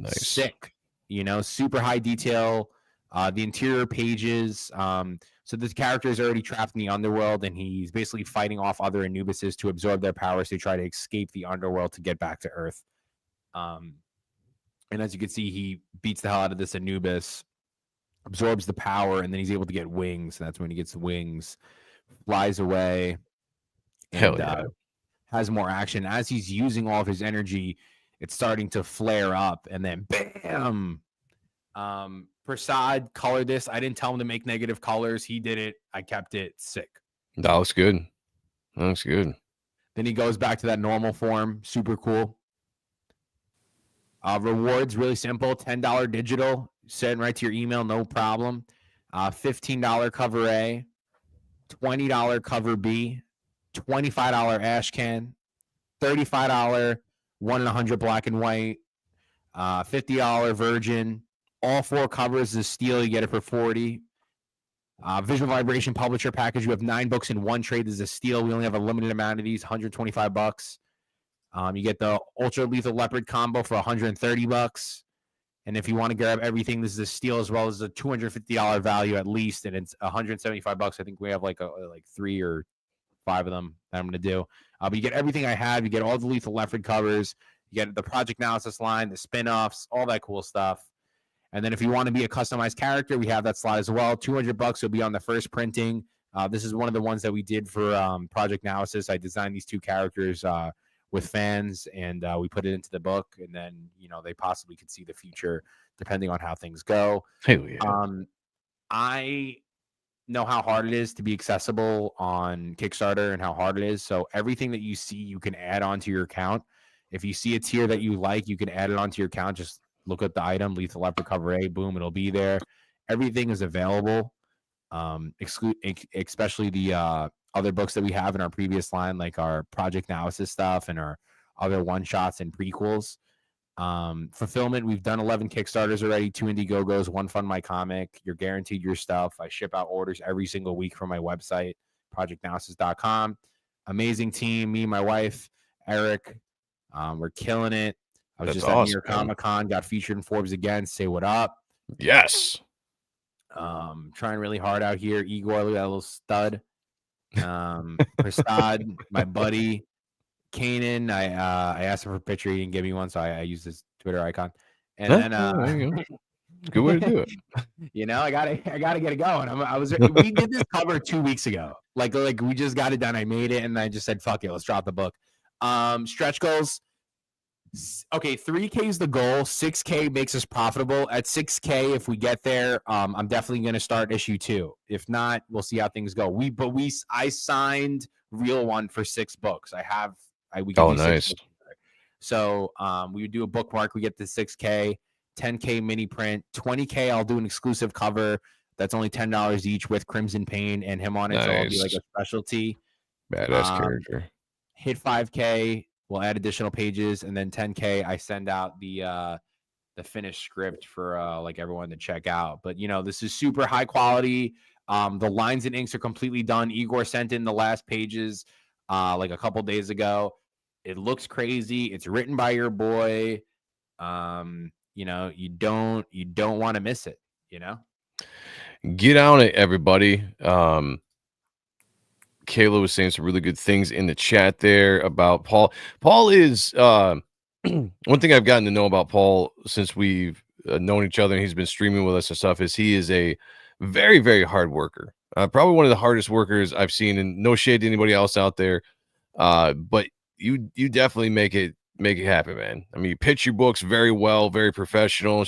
sick, you know, super high detail. The interior pages. So this character is already trapped in the underworld, and he's basically fighting off other Anubises to absorb their powers to try to escape the underworld to get back to Earth. And as you can see, he beats the hell out of this Anubis, absorbs the power, and then he's able to get wings. And that's when he gets the wings, flies away, and has more action. As he's using all of his energy, it's starting to flare up, and then bam! Prasad colored this. I didn't tell him to make negative colors. He did it. I kept it. Sick. That looks good. That looks good. Then he goes back to that normal form. Super cool. Rewards, really simple. $10 digital. Send right to your email, no problem. $15 cover A. $20 cover B. $25 ash can. $35 1 in 100 black and white. $50 virgin. All 4 covers is steel. You get it for $40. Visual Vibration Publisher Package. You have 9 books in 1 trade. This is a steal. We only have a limited amount of these. $125. You get the Ultra Lethal Leopard combo for $130. And if you want to grab everything, this is a steal, as well as a $250 value at least, and it's $175. I think we have like 3 or 5 of them that I'm going to do. But you get everything I have. You get all the Lethal Leopard covers. You get the Project Analysis line, the spin-offs, all that cool stuff. And then if you want to be a customized character, we have that slot as well. $200 will be on the first printing. This is one of the ones that we did for Project Analysis. I designed these 2 characters with fans, and we put it into the book, and then, you know, they possibly could see the future depending on how things go. Hell yeah. I know how hard it is to be accessible on Kickstarter and how hard it is. So everything that you see, you can add onto your account. If you see a tier that you like, you can add it onto your account. Just look at the item, Lethal Leopard cover A, boom, it'll be there. Everything is available, especially the other books that we have in our previous line, like our Project Analysis stuff and our other one-shots and prequels. Fulfillment, we've done 11 Kickstarters already, 2 Indiegogos, 1 Fund My Comic. You're guaranteed your stuff. I ship out orders every single week from my website, projectanalysis.com. Amazing team, me and my wife, Eric. We're killing it. I was just at New York Comic Con, got featured in Forbes again. Say what up. Yes. Trying really hard out here. Igor, look at that little stud. Prasad, my buddy. Kanan, I asked him for a picture. He didn't give me one, so I used his Twitter icon. And then good way to do it. You know, I gotta get it going. We did this cover 2 weeks ago. Like we just got it done. I made it, and I just said, "Fuck it, let's drop the book." Stretch goals. Okay, 3K is the goal. 6K makes us profitable. At 6K, if we get there, I'm definitely going to start issue 2. If not, we'll see how things go. I signed Real One for 6 books. We can do nice. 6 books. So we would do a bookmark. We get the 6K, 10K mini print, 20K. I'll do an exclusive cover that's only $10 each with Crimson Pain and him on it. Nice. So it'll be like a specialty. Badass character. Hit 5K. We'll add additional pages, and then 10K, I send out the finished script for like everyone to check out. But you know, this is super high quality. The lines and inks are completely done. Igor sent in the last pages like a couple days ago. It looks crazy. It's written by your boy. You know, you don't want to miss it. You know. Get on it, everybody. Kayla was saying some really good things in the chat there about Paul. Paul is one thing I've gotten to know about Paul since we've known each other and he's been streaming with us and stuff is he is a very, very hard worker. Probably one of the hardest workers I've seen, and no shade to anybody else out there. But you definitely make it happen, man. I mean, you pitch your books very well, very professional.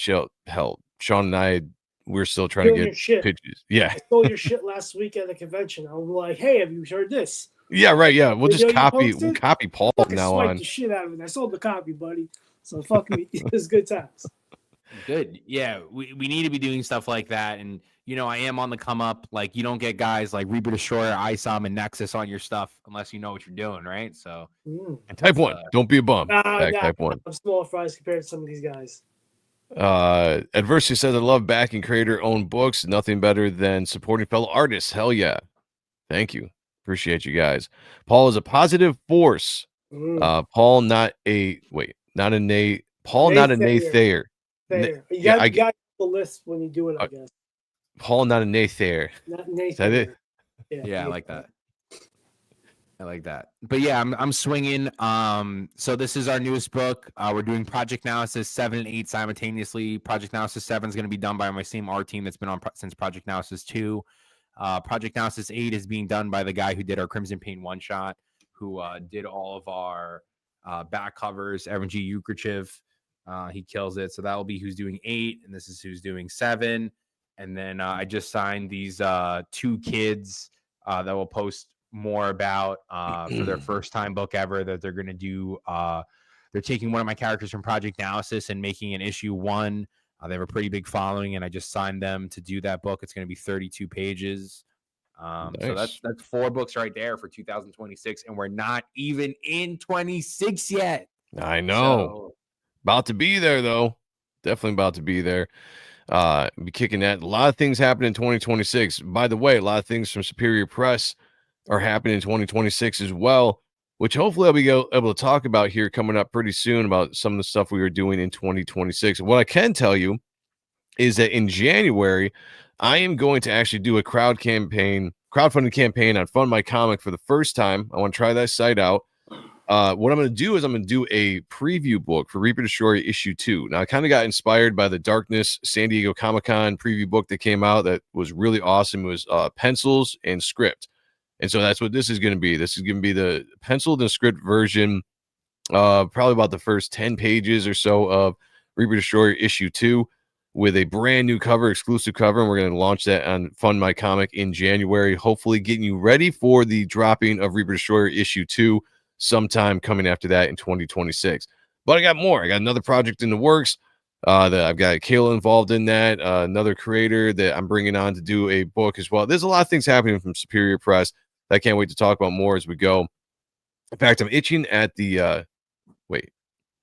Hell, Sean and I, we're still trying to get pitches. Yeah. I stole your shit last week at the convention. I was like, hey, have you heard this? Yeah, right. Yeah. We'll just copy Paul from now on. The shit out of it. I sold the copy, buddy. So fuck me. It's good times. Good. Yeah. We need to be doing stuff like that. And, you know, I am on the come up. Like, you don't get guys like Reaper Destroyer, ISOM, and Nexus on your stuff unless you know what you're doing, right? So, and type 1. Don't be a bum. Type 1. I'm small fries compared to some of these guys. Adversity says, I love backing creator-owned books. Nothing better than supporting fellow artists. Hell yeah. Thank you. Appreciate you guys. Paul is a positive force. Paul, not a Thayer. You got the list when you do it, I guess. Paul, not a Nathayer. Not Nathan. Is that it? Yeah, I like that. I like that. But yeah, I'm swinging. So this is our newest book. We're doing Project Analysis 7 and 8 simultaneously. Project Analysis 7 is going to be done by my same art team that's been on since Project Analysis 2. Project Analysis 8 is being done by the guy who did our Crimson Pain one-shot, who did all of our back covers, Evan G. Yukrachev. He kills it. So that will be who's doing 8, and this is who's doing 7. And then I just signed these 2 kids that will post more about for their first time book ever that they're going to do. They're taking one of my characters from Project Analysis and making an issue 1. They have a pretty big following, and I just signed them to do that book. It's going to be 32 pages. Nice. So that's 4 books right there for 2026, and we're not even in 26 yet. I know. About to be there, though. Definitely about to be there. Be kicking that. A lot of things happen in 2026. By the way, a lot of things from Superior Press are happening in 2026 as well, which hopefully I'll be able to talk about here coming up pretty soon about some of the stuff we were doing in 2026. What I can tell you is that in January, I am going to actually do a crowdfunding campaign on Fund My Comic for the first time. I want to try that site out. What I'm going to do is I'm going to do a preview book for Reaper Destroyer issue 2. Now, I kind of got inspired by the Darkness San Diego Comic-Con preview book that came out that was really awesome. It was pencils and script. And so that's what this is going to be. This is going to be the penciled and script version, probably about the first 10 pages or so of Reaper Destroyer issue 2 with a brand new cover, exclusive cover. And we're going to launch that on Fund My Comic in January, hopefully getting you ready for the dropping of Reaper Destroyer issue 2 sometime coming after that in 2026. But I got more. I got another project in the works that I've got Kayla involved in that, another creator that I'm bringing on to do a book as well. There's a lot of things happening from Superior Press. I can't wait to talk about more as we go. In fact, I'm itching at the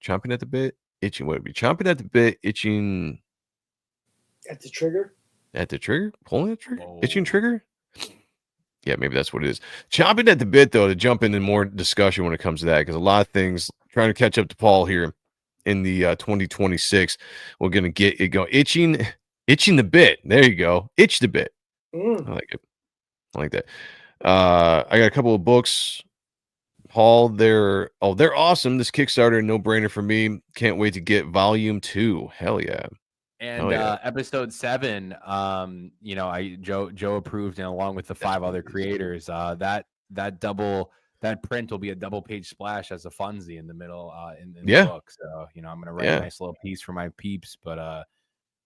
chomping at the bit, itching. What would it be? Chomping at the bit, itching at the trigger. At the trigger, pulling the trigger, itching trigger. Yeah, maybe that's what it is. Chomping at the bit though to jump into more discussion when it comes to that, because a lot of things trying to catch up to Paul here in the 2026. We're gonna get it going. Itching the bit. There you go. Itch the bit. I like it. I like that. I got a couple of books, Paul. They're awesome. This Kickstarter, no brainer for me. Can't wait to get volume 2. Hell yeah. And episode 7, Joe approved, and along with the 5 other creators, that print will be a double page splash as a funzie in the middle in the book. So I'm gonna write a nice little piece for my peeps, but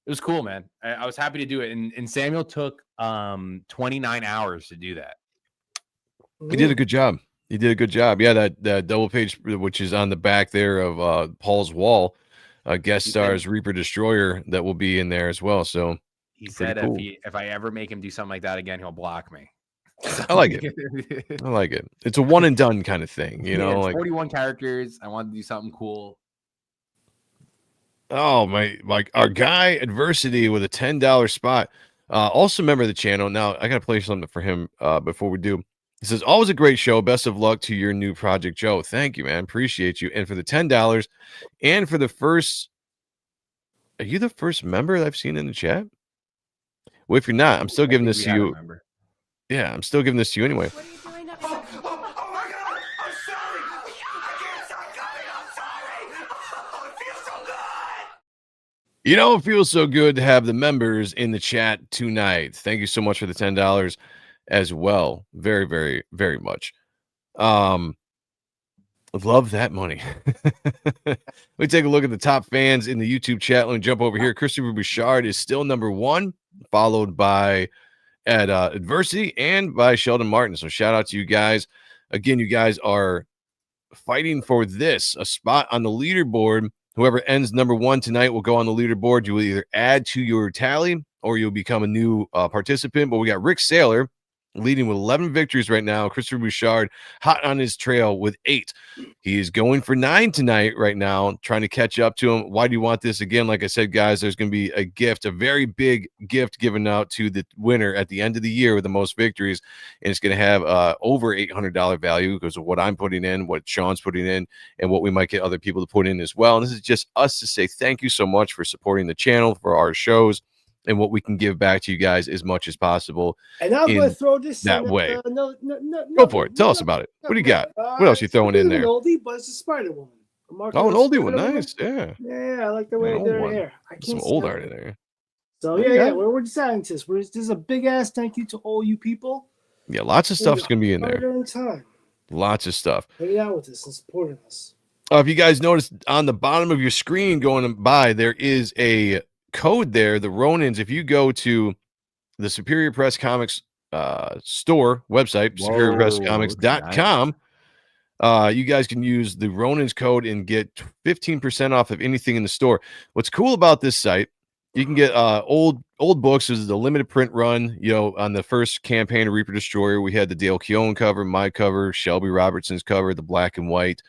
it was cool, man. I was happy to do it, and Samuel took 29 hours to do that. He did a good job. Yeah, that double page, which is on the back there of Paul's wall, guest stars Reaper Destroyer that will be in there as well. So he said cool. if I ever make him do something like that again, he'll block me. I like it. I like it. It's a one and done kind of thing, you know. It's 41 characters. I wanted to do something cool. Oh our guy Adversity with a $10 spot. Also member of the channel. Now I gotta play something for him before we do. He says, always a great show. Best of luck to your new project, Joe. Thank you, man. Appreciate you. And for the $10 and for the first, are you the first member that I've seen in the chat? Well, if you're not, I'm still giving think this we to had a you. member. Yeah, I'm still giving this to you anyway. You know, it feels so good to have the members in the chat tonight. Thank you so much for the $10 as well. Very, very, very much. Love that money. We take a look at the top fans in the YouTube chat. Let me jump over here. Christopher Bouchard is still number 1, followed by Adversity and by Sheldon Martin. So shout out to you guys. Again, you guys are fighting for this, a spot on the leaderboard. Whoever ends number 1 tonight will go on the leaderboard. You will either add to your tally or you'll become a new participant. But we got Rick Saylor leading with 11 victories right now. Christopher Bouchard hot on his trail with 8. He is going for 9 tonight right now, trying to catch up to him. Why do you want this? Again, like I said, guys, there's going to be a gift, a very big gift given out to the winner at the end of the year with the most victories. And it's going to have over $800 value because of what I'm putting in, what Sean's putting in, and what we might get other people to put in as well. And this is just us to say thank you so much for supporting the channel, for our shows, and what we can give back to you guys as much as possible. And I'm going to throw this that in, way. Go for it. Tell us about it. What do you got? What else you throwing in there? An oldie, but it's a Spider-Woman. Oh, an oldie one. Nice. Yeah. Yeah, I like the way they're here. I can't some old art in there. So yeah, we're deciding this. This is a big ass thank you to all you people. Yeah, lots of stuff's gonna be in there. Time. Lots of stuff. Hanging out with us and supporting us. If you guys noticed on the bottom of your screen going by, there is a code there. The Ronins. If you go to the Superior Press Comics store website, superiorpresscomics.com. You guys can use the Ronin's code and get 15% off of anything in the store. What's cool about this site, you can get old books. This is a limited print run. You know, on the first campaign of Reaper Destroyer, we had the Dale Keown cover, my cover, Shelby Robertson's cover, the black and white,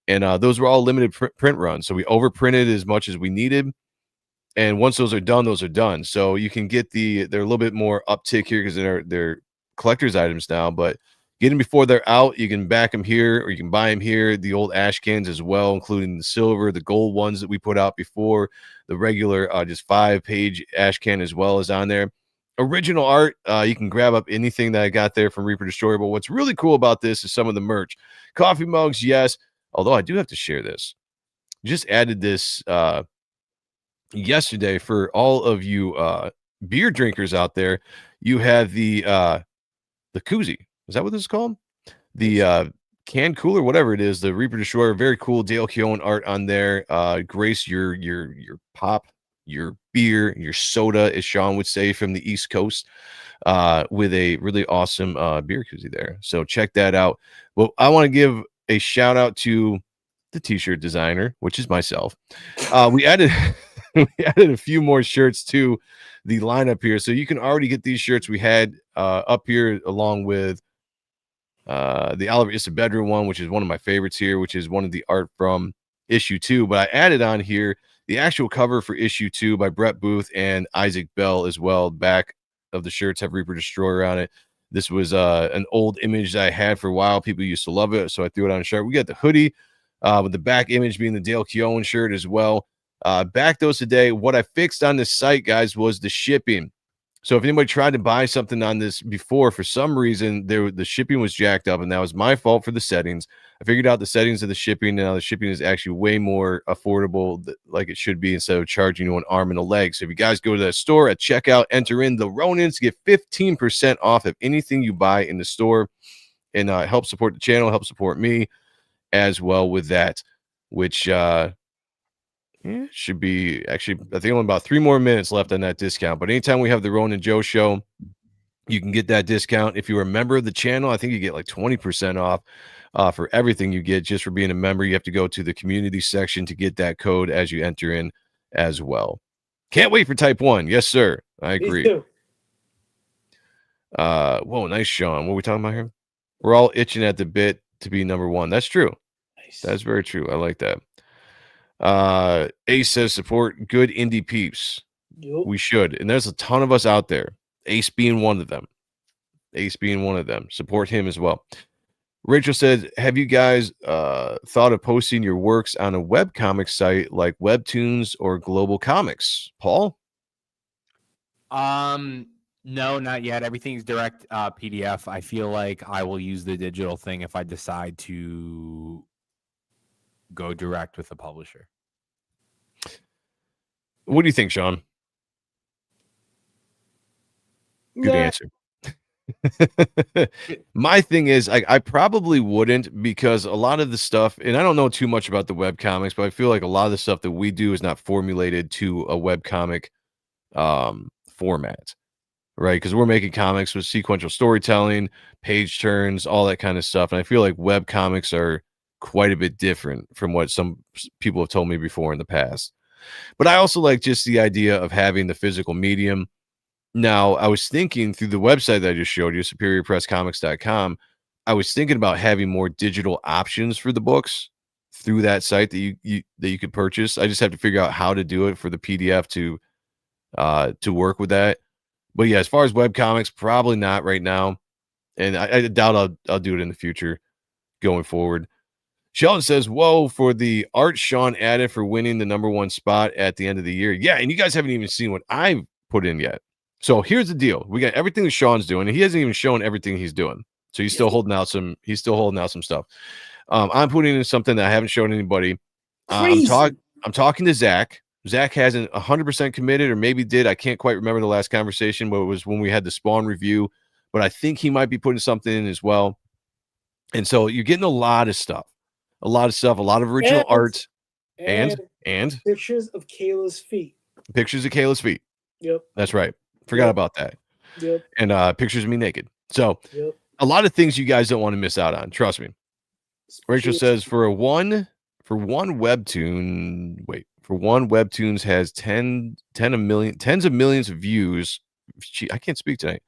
and those were all limited print runs. So we overprinted as much as we needed. And once those are done, those are done. So you can get they're a little bit more uptick here because they're collector's items now, but get them before they're out. You can back them here or you can buy them here. The old ash cans as well, including the silver, the gold ones that we put out before, the regular just 5-page ash can as well is on there. Original art, you can grab up anything that I got there from Reaper Destroyer. But what's really cool about this is some of the merch. Coffee mugs, yes. Although I do have to share this. Just added this yesterday for all of you beer drinkers out there. You have the koozie. Is that what this is called? The can cooler, whatever it is, the Reaper Destroyer. Very cool Dale Keown art on there. Grace your pop, your beer, your soda, as Sean would say from the East Coast, with a really awesome beer koozie there. So check that out. Well, I want to give a shout out to the t-shirt designer, which is myself. We added a few more shirts to the lineup here, so you can already get these shirts we had up here along with the Oliver Isabedra one, which is one of my favorites here, which is one of the art from issue 2. But I added on here the actual cover for issue 2 by Brett Booth and Isaac Bell as well. Back of the shirts have Reaper Destroyer on it. This was an old image that I had for a while. People used to love it, so I threw it on a shirt. We got the hoodie with the back image being the Dale Keown shirt as well. Back those today. What I fixed on this site, guys, was the shipping. So if anybody tried to buy something on this before, for some reason, the shipping was jacked up, and that was my fault for the settings. I figured out the settings of the shipping, and now the shipping is actually way more affordable, like it should be, instead of charging you an arm and a leg. So if you guys go to the store at checkout, enter in the Ronins to get 15% off of anything you buy in the store, and help support the channel, help support me as well with that, which should be actually, I think, only about 3 more minutes left on that discount. But anytime we have the Ronin Joe show, you can get that discount. If you're a member of the channel, I think you get like 20% off for everything you get just for being a member. You have to go to the community section to get that code as you enter in as well. Can't wait for Type 1. Yes, sir. I agree. Whoa, nice, Sean. What are we talking about here? We're all itching at the bit to be number 1. That's true. Nice. That's very true. I like that. Ace says support good indie peeps. Yep. We should, and there's a ton of us out there. Ace being one of them. Support him as well. Rachel said, have you guys thought of posting your works on a webcomic site like Webtoons or Global Comics? Paul? No, not yet. Everything's direct PDF. I feel like I will use the digital thing if I decide to go direct with the publisher. What do you think, Sean? Good answer. My thing is, I probably wouldn't, because a lot of the stuff, and I don't know too much about the web comics, but I feel like a lot of the stuff that we do is not formulated to a web comic format, right? Because we're making comics with sequential storytelling, page turns, all that kind of stuff, and I feel like web comics are quite a bit different from what some people have told me before in the past. But I also like just the idea of having the physical medium. Now, I was thinking through the website that I just showed you, superiorpresscomics.com, I was thinking about having more digital options for the books through that site that you could purchase. I just have to figure out how to do it for the PDF to work with that. But yeah, as far as web comics, probably not right now, and I doubt I'll do it in the future going forward. Sheldon says, "Whoa, for the art Sean added for winning the #1 spot at the end of the year." Yeah, and you guys haven't even seen what I've put in yet. So here's the deal: we got everything that Sean's doing, and he hasn't even shown everything he's doing. So he's still holding out some. He's still holding out some stuff. I'm putting in something that I haven't shown anybody. I'm talking to Zach. Zach hasn't 100% committed, or maybe did. I can't quite remember the last conversation, but it was when we had the Spawn review. But I think he might be putting something in as well. And so you're getting a lot of stuff, a lot of original art, and pictures of Kayla's feet. Pictures of Kayla's feet. Yep, that's right. Forgot about that. Yep, and pictures of me naked. So a lot of things you guys don't want to miss out on. Trust me. Rachel says for one webtoon has 10 of millions of views. I can't speak tonight.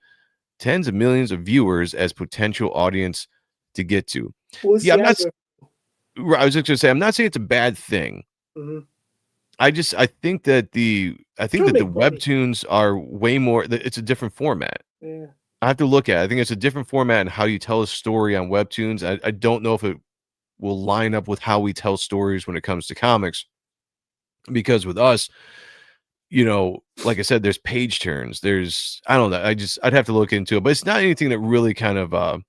Tens of millions of viewers as potential audience to get to. I was just going to say, I'm not saying it's a bad thing. Mm-hmm. I think that the webtoons are way more. It's a different format. Yeah. I have to look at it. I think it's a different format and how you tell a story on webtoons. I don't know if it will line up with how we tell stories when it comes to comics, because with us, like I said, there's page turns. I don't know. I'd have to look into it, but it's not anything that really kind of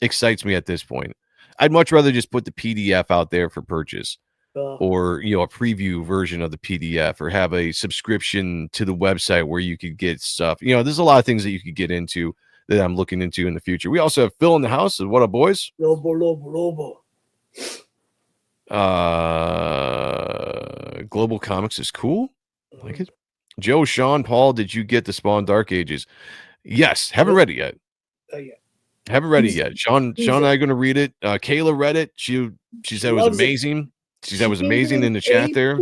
excites me at this point. I'd much rather just put the PDF out there for purchase. Or a preview version of the PDF, or have a subscription to the website where you could get stuff. There's a lot of things that you could get into that I'm looking into in the future. We also have Phil in the house. What up, boys? Lobo. Global Comics is cool. I like it. Joe, Sean, Paul, did you get the Spawn Dark Ages? Yes. Haven't read it yet. Yeah. Haven't read it yet. Sean and I are going to read it. Kayla read it. She said it was amazing. She said it was amazing in the chat there.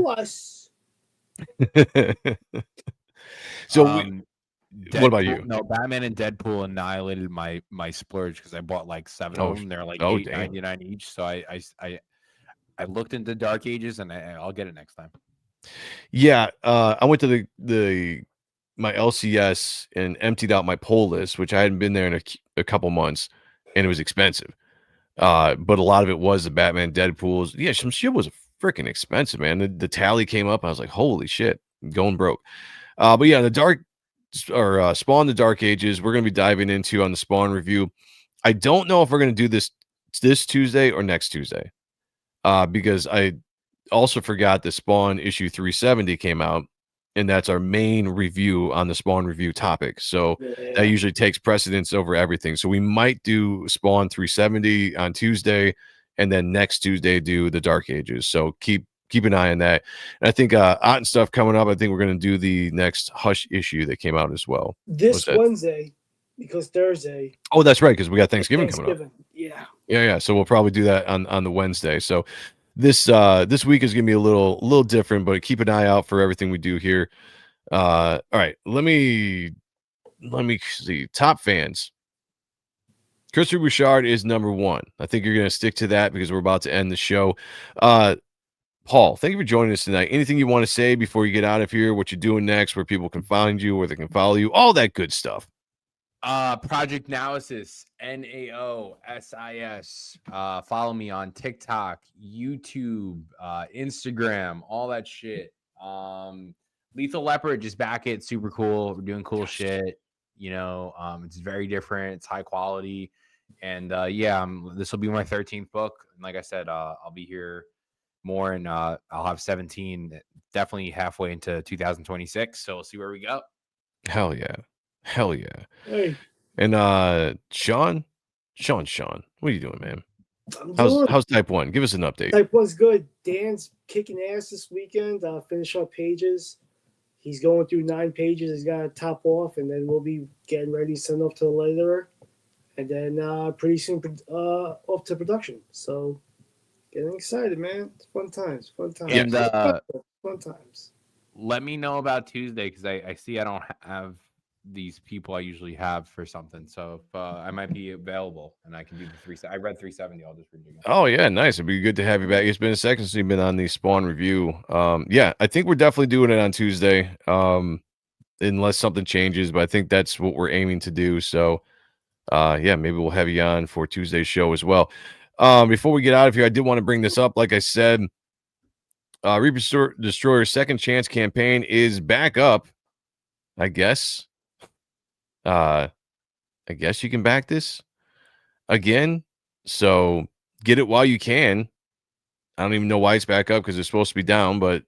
So, what about you? No, Batman and Deadpool annihilated my splurge because I bought like 7 of them. They're like $8.99 each. So I looked into Dark Ages, and I'll get it next time. Yeah, I went to my LCS and emptied out my pull list, which I hadn't been there in a couple months, and it was expensive. But a lot of it was the Batman Deadpools. Yeah, some shit was freaking expensive, man. The tally came up. I was like, holy shit, I'm going broke. But yeah, Spawn the Dark Ages, we're going to be diving into on the Spawn review. I don't know if we're going to do this Tuesday or next Tuesday, because I also forgot the Spawn issue 370 came out, and that's our main review on the Spawn review topic. So that usually takes precedence over everything. So we might do Spawn 370 on Tuesday, and then next Tuesday do the Dark Ages. So keep an eye on that. And I think Ahrent stuff coming up. I think we're going to do the next Hush issue that came out as well. This Wednesday, because Thursday. Oh, that's right, because we got Thanksgiving coming up. Yeah. So we'll probably do that on the Wednesday. So this week is gonna be a little different, but keep an eye out for everything we do here. All right, let me see. Top fans. Christopher Bouchard is #1. I think you're gonna stick to that because we're about to end the show. Paul, thank you for joining us tonight. Anything you want to say before you get out of here? What you're doing next? Where people can find you? Where they can follow you? All that good stuff. Project Analysis, NAOSIS. Follow me on TikTok, YouTube, Instagram, all that shit. Lethal Leopard, just back it, super cool. We're doing cool shit. It's very different. It's high quality. And this will be my 13th book. And like I said, I'll be here more, and I'll have 17 definitely halfway into 2026. So we'll see where we go. Hell yeah. Hey, And Sean, what are you doing, man? How's Type 1? Give us an update. Type 1's good. Dan's kicking ass this weekend. Finish up pages. He's going through 9 pages. He's got to top off, and then we'll be getting ready to send off to the letterer. And then pretty soon off to production. So getting excited, man. It's fun times. And fun times. Let me know about Tuesday, because I see I don't have these people I usually have for something. So if I might be available and I can do the 370. I read 370. I'll just read it again. Oh yeah, nice. It'd be good to have you back. It's been a second since you've been on the Spawn review. I think we're definitely doing it on Tuesday. Unless something changes, but I think that's what we're aiming to do. So maybe we'll have you on for Tuesday's show as well. Before we get out of here, I did want to bring this up. Like I said, Reaper Destroyer's Second Chance campaign is back up. I guess you can back this again. So get it while you can. I don't even know why it's back up, because it's supposed to be down, but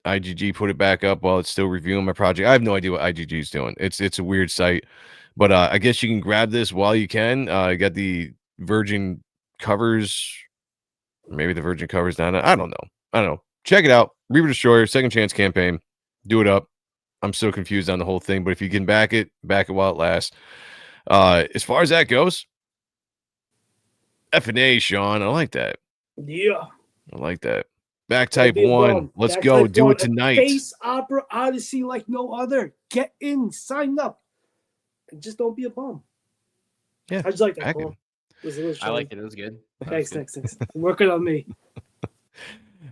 IGG put it back up while it's still reviewing my project. I have no idea what IGG is doing. It's a weird site, but I guess you can grab this while you can. You got the Virgin covers, maybe the Virgin covers down. I don't know. Check it out. Reaper Destroyer Second Chance campaign. Do it up. I'm so confused on the whole thing, but if you can back it while it lasts. As far as that goes, F&A, Sean. I like that. Yeah. I like that. Back Type 1. Let's go. Do it tonight. Space opera odyssey like no other. Get in. Sign up. And just don't be a bum. Yeah. I just like that. I like it. It was good. Thanks. I'm working on me.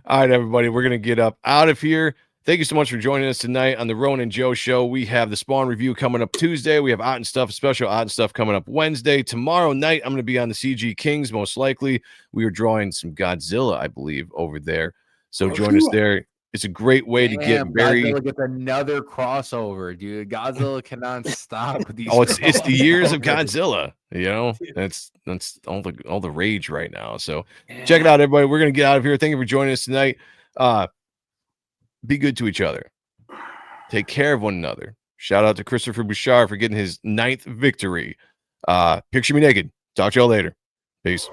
All right, everybody. We're going to get up out of here. Thank you so much for joining us tonight on the Ronin Joe Show. We have the Spawn review coming up Tuesday. We have Otten Stuff, special Otten Stuff coming up Wednesday. Tomorrow night, I'm going to be on the CG Kings, most likely. We are drawing some Godzilla, I believe, over there. So join us there. It's a great way to get very. Godzilla gets another crossover, dude. Godzilla cannot stop with these. It's the years of Godzilla. That's all the rage right now. So check it out, everybody. We're going to get out of here. Thank you for joining us tonight. Be good to each other. Take care of one another. Shout out to Christopher Bouchard for getting his 9th victory. Picture me naked. Talk to y'all later. Peace.